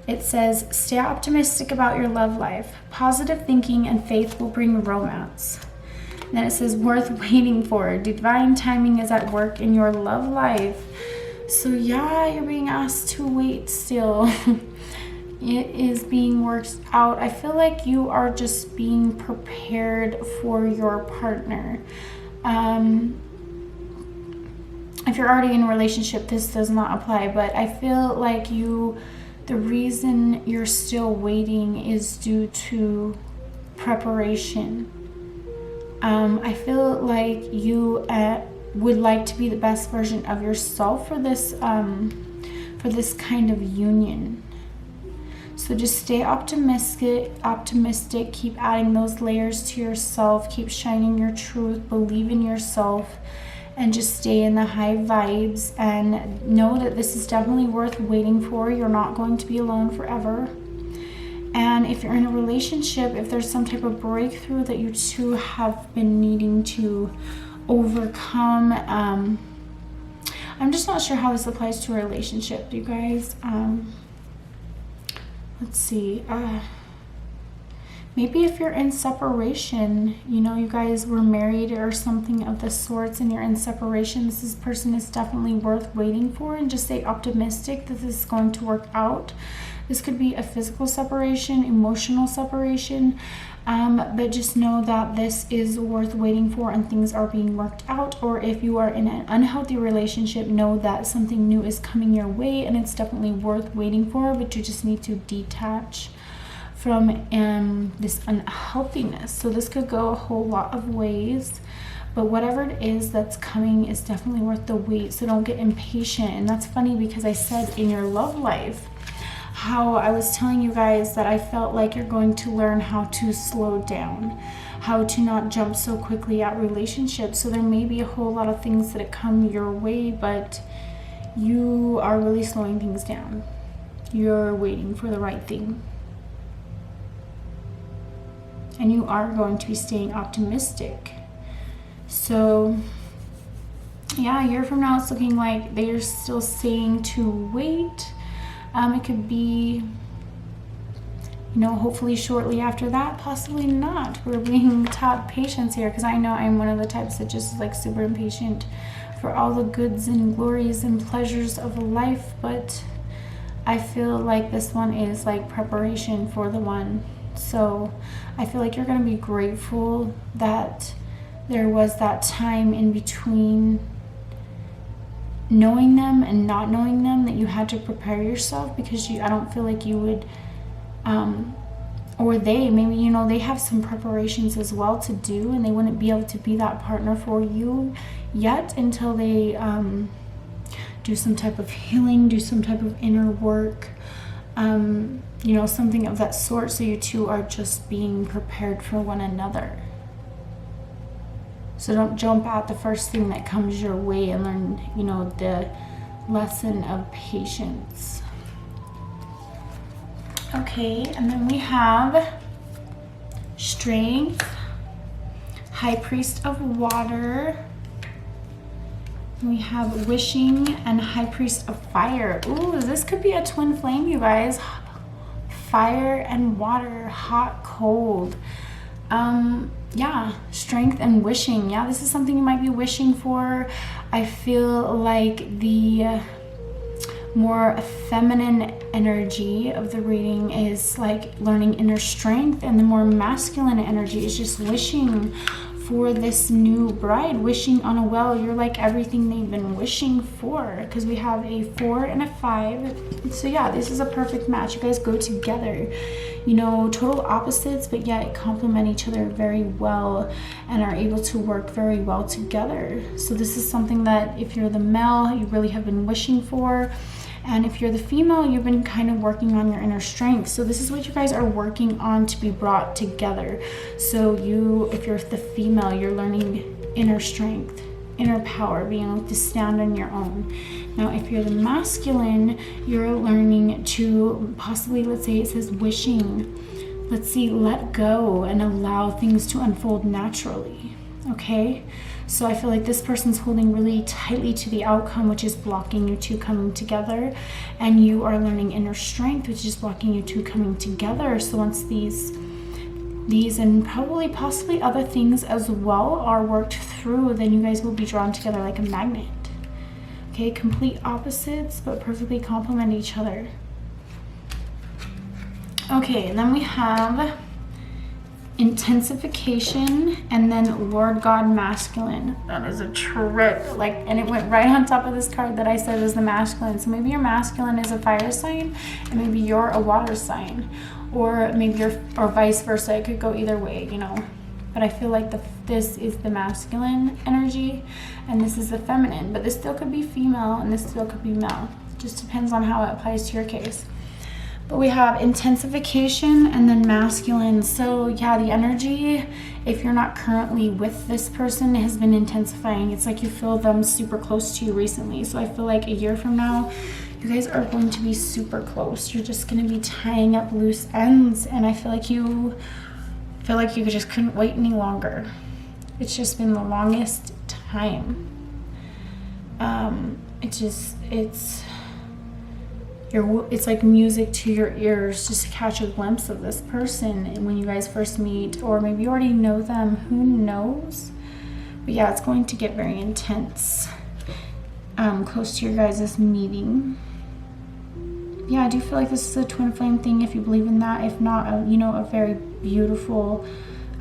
It says, stay optimistic about your love life. Positive thinking and faith will bring romance. And then it says, worth waiting for. Divine timing is at work in your love life. So yeah, you're being asked to wait still. It is being worked out. I feel like you are just being prepared for your partner. If you're already in a relationship, this does not apply, but I feel like the reason you're still waiting is due to preparation. I feel like you would like to be the best version of yourself for this kind of union. So just stay optimistic, keep adding those layers to yourself, keep shining your truth, believe in yourself, and just stay in the high vibes and know that this is definitely worth waiting for. You're not going to be alone forever. And if you're in a relationship, if there's some type of breakthrough that you two have been needing to overcome, I'm just not sure how this applies to a relationship, you guys. Let's see. Maybe if you're in separation, you guys were married or something of the sorts and you're in separation, this person is definitely worth waiting for, and just stay optimistic that this is going to work out. This could be a physical separation, emotional separation, but just know that this is worth waiting for and things are being worked out. Or if you are in an unhealthy relationship, know that something new is coming your way and it's definitely worth waiting for, but you just need to detach from this unhealthiness. So this could go a whole lot of ways, but whatever it is that's coming is definitely worth the wait. So don't get impatient. And that's funny because I said in your love life how I was telling you guys that I felt like you're going to learn how to slow down, how to not jump so quickly at relationships. So there may be a whole lot of things that come your way, but you are really slowing things down. You're waiting for the right thing. And you are going to be staying optimistic. So yeah, a year from now it's looking like they're still saying to wait. It could be, hopefully shortly after that, possibly not. We're being taught patience here, because I know I'm one of the types that just is like super impatient for all the goods and glories and pleasures of life. But I feel like this one is like preparation for the one. So I feel like you're going to be grateful that there was that time in between knowing them and not knowing them, that you had to prepare yourself, because I don't feel like you would, or they, maybe, they have some preparations as well to do, and they wouldn't be able to be that partner for you yet until they do some type of healing, do some type of inner work, something of that sort. So you two are just being prepared for one another. So don't jump at the first thing that comes your way, and learn, the lesson of patience. Okay, and then we have Strength, High Priest of Water. We have Wishing and High Priest of Fire. Ooh, this could be a twin flame, you guys. Fire and water, hot, cold. Yeah, strength and wishing. Yeah, this is something you might be wishing for. I feel like the more feminine energy of the reading is like learning inner strength, and the more masculine energy is just wishing for this new bride, wishing on a well. You're like everything they've been wishing for, because we have a 4 and a 5. So yeah, this is a perfect match. You guys go together, you know, total opposites, but yet complement each other very well and are able to work very well together. So this is something that if you're the male, you really have been wishing for. And if you're the female, you've been kind of working on your inner strength. So this is what you guys are working on to be brought together. So if you're the female, you're learning inner strength, inner power, being able to stand on your own. Now, if you're the masculine, you're learning to possibly, let's say it says wishing, let's see, let go and allow things to unfold naturally. Okay? So I feel like this person's holding really tightly to the outcome, which is blocking you two coming together. And you are learning inner strength, which is blocking you two coming together. So once these and probably possibly other things as well are worked through, then you guys will be drawn together like a magnet. Okay, complete opposites, but perfectly complement each other. Okay, and then we have intensification, and then Lord God masculine. That is a trip, like, and it went right on top of this card that I said was the masculine. So maybe your masculine is a fire sign and maybe you're a water sign, or maybe or vice versa. It could go either way, you know, but I feel like this is the masculine energy and this is the feminine, but this still could be female and this still could be male. It just depends on how it applies to your case. But we have intensification and then masculine. So yeah, the energy, if you're not currently with this person, has been intensifying. It's like you feel them super close to you recently. So I feel like a year from now, you guys are going to be super close. You're just going to be tying up loose ends. And I feel like you just couldn't wait any longer. It's just been the longest time. It's like music to your ears just to catch a glimpse of this person when you guys first meet, or maybe you already know them, who knows. But yeah, it's going to get very intense close to your guys' meeting. Yeah, I do feel like this is a twin flame thing, if you believe in that. If not, a very beautiful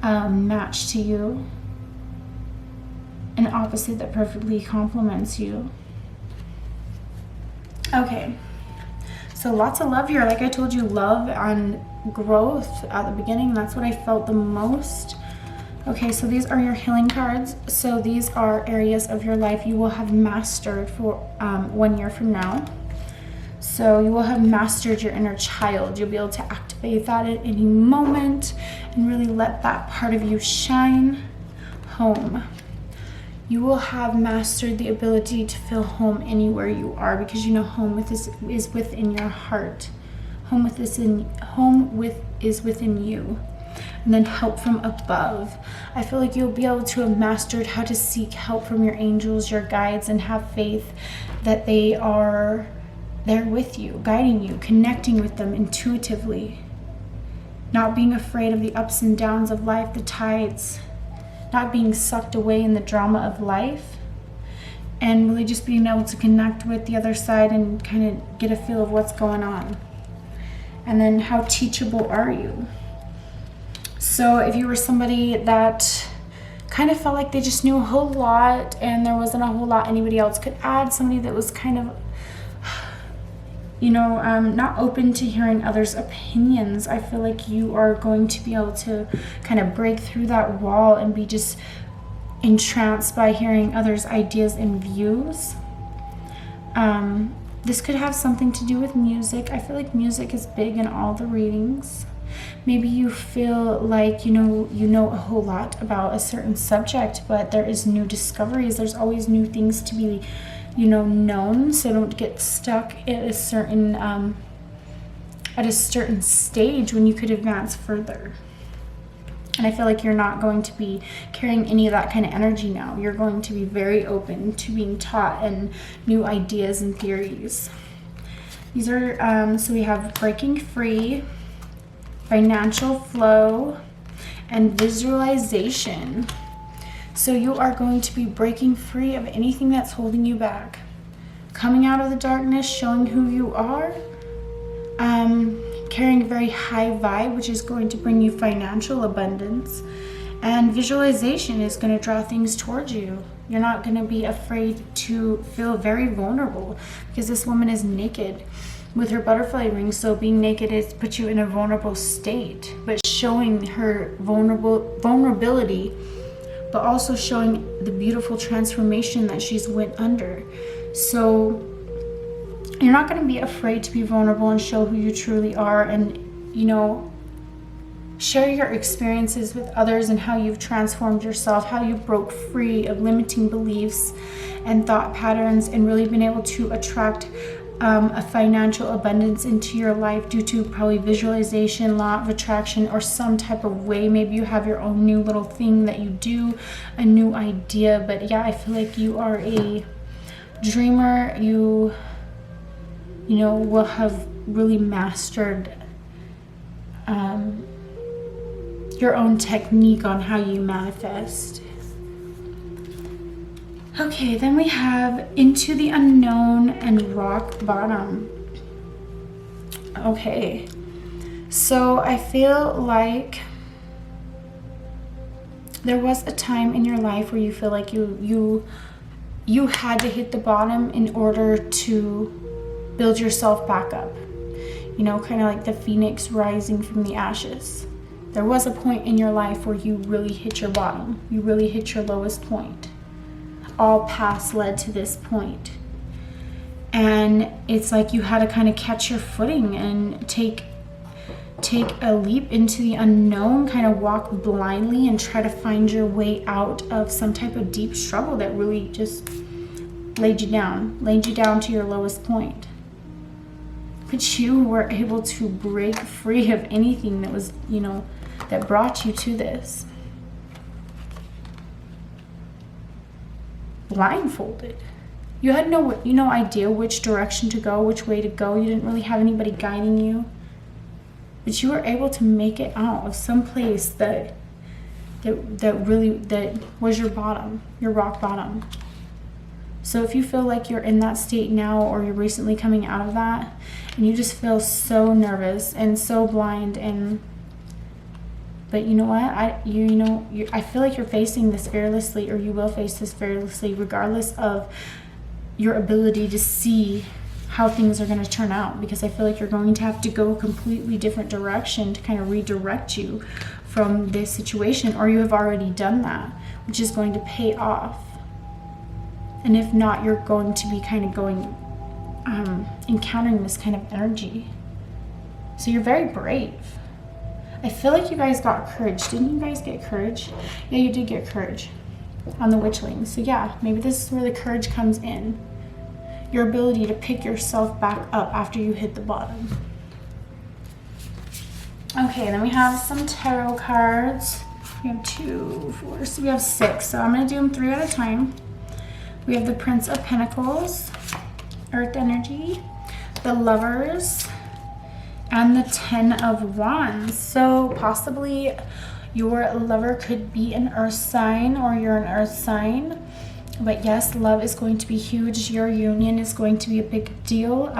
match to you, an opposite that perfectly complements you. Okay. So lots of love here. Like I told you, love and growth at the beginning. That's what I felt the most. Okay, so these are your healing cards. So these are areas of your life you will have mastered for 1 year from now. So you will have mastered your inner child. You'll be able to activate that at any moment and really let that part of you shine. Home. You will have mastered the ability to feel home anywhere you are, because you know home is within your heart. Home is within you. And then help from above. I feel like you'll be able to have mastered how to seek help from your angels, your guides, and have faith that they are there with you, guiding you, connecting with them intuitively. Not being afraid of the ups and downs of life, the tides. Not being sucked away in the drama of life, and really just being able to connect with the other side and kind of get a feel of what's going on. And then how teachable are you? So if you were somebody that kind of felt like they just knew a whole lot and there wasn't a whole lot anybody else could add, somebody that was kind of not open to hearing others' opinions, I feel like you are going to be able to kind of break through that wall and be just entranced by hearing others' ideas and views. This could have something to do with music. I feel like music is big in all the readings. Maybe you feel like you know a whole lot about a certain subject, but there is new discoveries. There's always new things to be known, so don't get stuck at a certain stage when you could advance further. And I feel like you're not going to be carrying any of that kind of energy now. You're going to be very open to being taught and new ideas and theories. These are so we have breaking free, financial flow, and visualization. So you are going to be breaking free of anything that's holding you back. Coming out of the darkness, showing who you are. Carrying a very high vibe, which is going to bring you financial abundance. And visualization is going to draw things towards you. You're not going to be afraid to feel very vulnerable, because this woman is naked with her butterfly ring. So being naked is puts you in a vulnerable state, but showing her vulnerability, but also showing the beautiful transformation that she's went under. So you're not going to be afraid to be vulnerable and show who you truly are, and, you know, share your experiences with others and how you've transformed yourself, how you broke free of limiting beliefs and thought patterns, and really been able to attract a financial abundance into your life due to probably visualization, law of attraction, or some type of way. Maybe you have your own new little thing that you do, a new idea. But yeah, I feel like you are a dreamer. You know, will have really mastered your own technique on how you manifest. Okay, then we have into the unknown and rock bottom. Okay, so I feel like there was a time in your life where you feel like you had to hit the bottom in order to build yourself back up. You know, kind of like the phoenix rising from the ashes. There was a point in your life where you really hit your bottom. You really hit your lowest point. All paths led to this point. And it's like you had to kind of catch your footing and take a leap into the unknown, kind of walk blindly and try to find your way out of some type of deep struggle that really just laid you down to your lowest point. But you were able to break free of anything that was, you know, that brought you to this. Blindfolded. You had no idea which direction to go, which way to go. You didn't really have anybody guiding you. But you were able to make it out of some place that was your bottom, your rock bottom. So if you feel like you're in that state now, or you're recently coming out of that, and you just feel so nervous and so blind, but you know what? I feel like you're facing this fearlessly, or you will face this fearlessly, regardless of your ability to see how things are going to turn out, because I feel like you're going to have to go a completely different direction to kind of redirect you from this situation, or you have already done that, which is going to pay off. And if not, you're going to be kind of encountering this kind of energy. So you're very brave. I feel like you guys got courage. Didn't you guys get courage? Yeah, you did get courage on the witchling. So yeah, maybe this is where the courage comes in. Your ability to pick yourself back up after you hit the bottom. Okay, then we have some tarot cards. We have 2, 4, so we have 6. So I'm going to do them 3 at a time. We have the Prince of Pentacles, Earth Energy, the Lovers, and the 10 of Wands. So possibly your lover could be an earth sign, or you're an earth sign. But yes, love is going to be huge. Your union is going to be a big deal.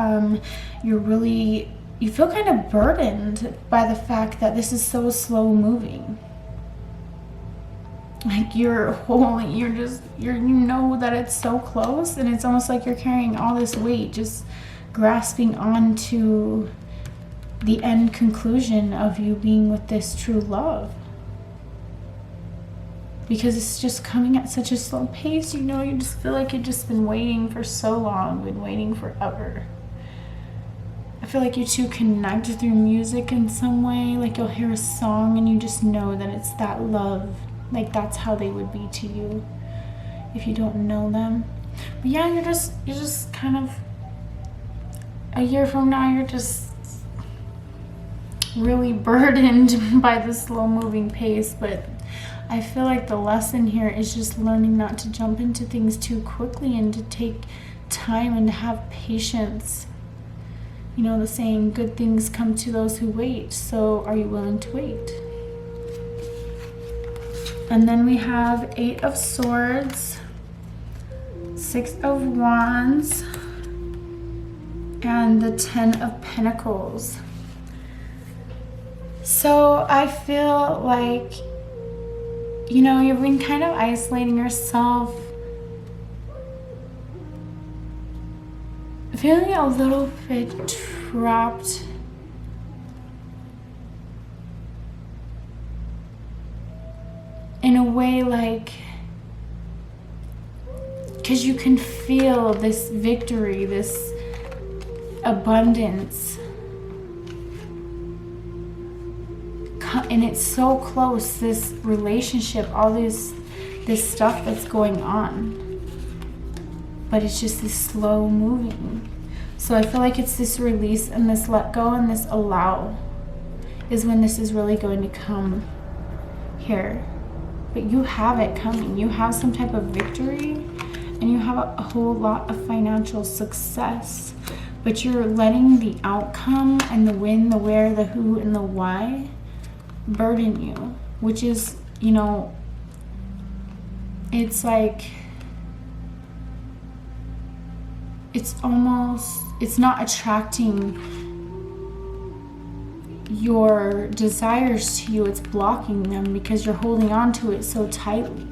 You feel kind of burdened by the fact that this is so slow moving. Like you know that it's so close, and it's almost like you're carrying all this weight, just grasping on to the end conclusion of you being with this true love. Because it's just coming at such a slow pace, you know, you just feel like you've just been waiting for so long, been waiting forever. I feel like you two connect through music in some way, like you'll hear a song and you just know that it's that love. Like that's how they would be to you if you don't know them. But yeah, you're just kind of, a year from now, you're just really burdened by the slow moving pace. But I feel like the lesson here is just learning not to jump into things too quickly, and to take time and to have patience. You know the saying, good things come to those who wait. So are you willing to wait? And then we have 8 of Swords, 6 of Wands, and the 10 of Pentacles. So I feel like you know, you've been kind of isolating yourself, feeling a little bit trapped in a way, like, because you can feel this victory, this abundance, and it's so close, this relationship, all this stuff that's going on, but it's just this slow moving. So I feel like it's this release and this let go and this allow is when this is really going to come here. But you have it coming. You have some type of victory, and you have a whole lot of financial success, but you're letting the outcome and the when, the where, the who, and the why burden you, which is, you know, it's like, it's almost, it's not attracting your desires to you, it's blocking them because you're holding on to it so tightly.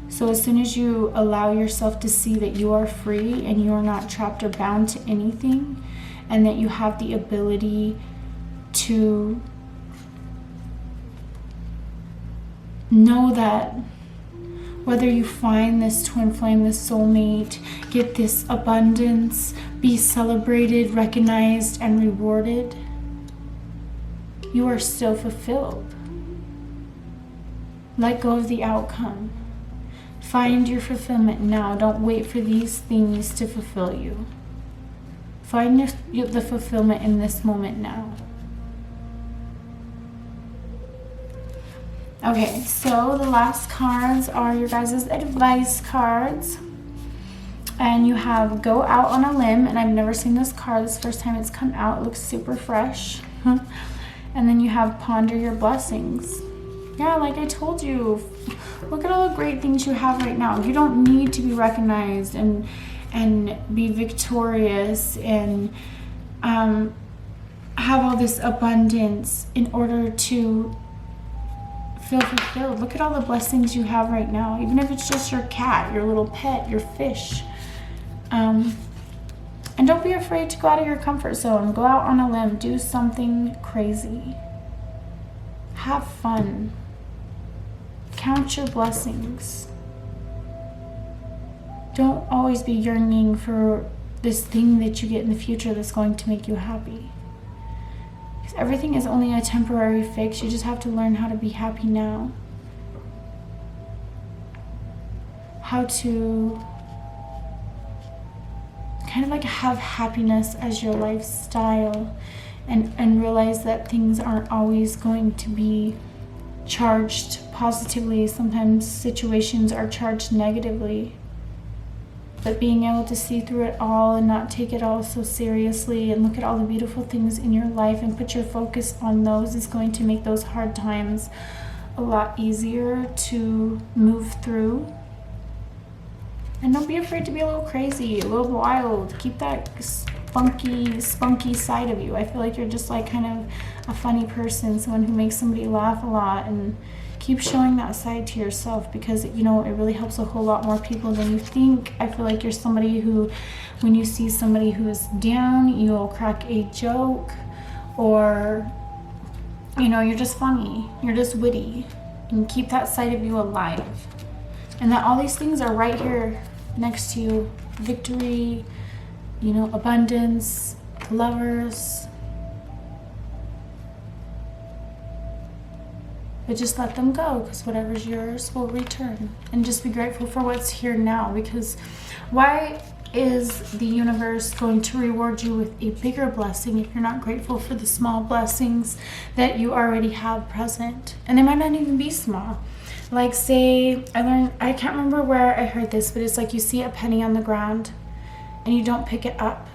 So as soon as you allow yourself to see that you are free and you are not trapped or bound to anything, and that you have the ability to know that whether you find this twin flame, this soulmate, get this abundance, be celebrated, recognized, and rewarded, you are still fulfilled. Let go of the outcome. Find your fulfillment now. Don't wait for these things to fulfill you. Find the fulfillment in this moment now. Okay, so the last cards are your guys' advice cards. And you have Go Out on a Limb, and I've never seen this card. This is the first time it's come out. It looks super fresh. And then you have Ponder Your Blessings. Yeah, like I told you, look at all the great things you have right now. You don't need to be recognized and be victorious and have all this abundance in order to feel fulfilled. Look at all the blessings you have right now, even if it's just your cat, your little pet, your fish. And don't be afraid to go out of your comfort zone. Go out on a limb. Do something crazy. Have fun. Count your blessings. Don't always be yearning for this thing that you get in the future that's going to make you happy. Because everything is only a temporary fix. You just have to learn how to be happy now. How to kind of like have happiness as your lifestyle, and realize that things aren't always going to be charged positively. Sometimes situations are charged negatively, but being able to see through it all and not take it all so seriously and look at all the beautiful things in your life and put your focus on those is going to make those hard times a lot easier to move through. And don't be afraid to be a little crazy, a little wild. Keep that spunky side of you. I feel like you're just like kind of a funny person, someone who makes somebody laugh a lot, and keep showing that side to yourself, because you know it really helps a whole lot more people than you think. I feel like you're somebody who, when you see somebody who is down, you'll crack a joke, or you know, you're just funny, you're just witty, and keep that side of you alive. And that all these things are right here next to you. Victory, you know, abundance, lovers. But just let them go, because whatever's yours will return. And just be grateful for what's here now, because why is the universe going to reward you with a bigger blessing if you're not grateful for the small blessings that you already have present? And they might not even be small. Like, say, I can't remember where I heard this, but it's like you see a penny on the ground and you don't pick it up.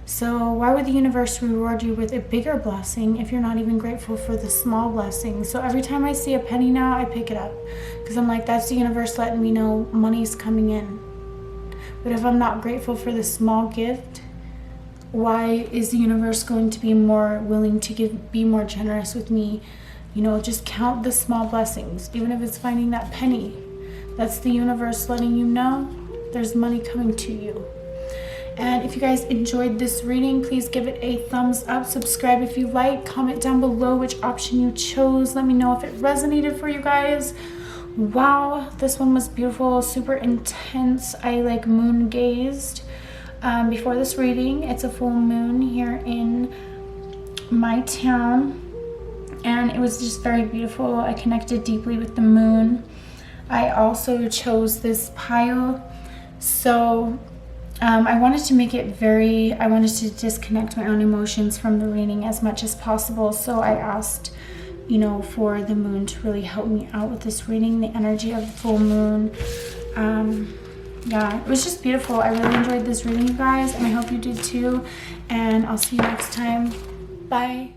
So why would the universe reward you with a bigger blessing if you're not even grateful for the small blessings? So every time I see a penny now, I pick it up, because I'm like, that's the universe letting me know money's coming in. But if I'm not grateful for the small gift, why is the universe going to be more willing to be more generous with me, You know, just count the small blessings, even if it's finding that penny. That's the universe letting you know there's money coming to you. And if you guys enjoyed this reading, please give it a thumbs up, subscribe if you like, comment down below which option you chose. Let me know if it resonated for you guys. Wow, this one was beautiful, super intense. I like moon gazed before this reading. It's a full moon here in my town, and it was just very beautiful. I connected deeply with the moon. I also chose this pile, so I wanted to make it I wanted to disconnect my own emotions from the reading as much as possible. So I asked, you know, for the moon to really help me out with this reading, the energy of the full moon. Yeah, it was just beautiful. I really enjoyed this reading, you guys, and I hope you did too. And I'll see you next time. Bye.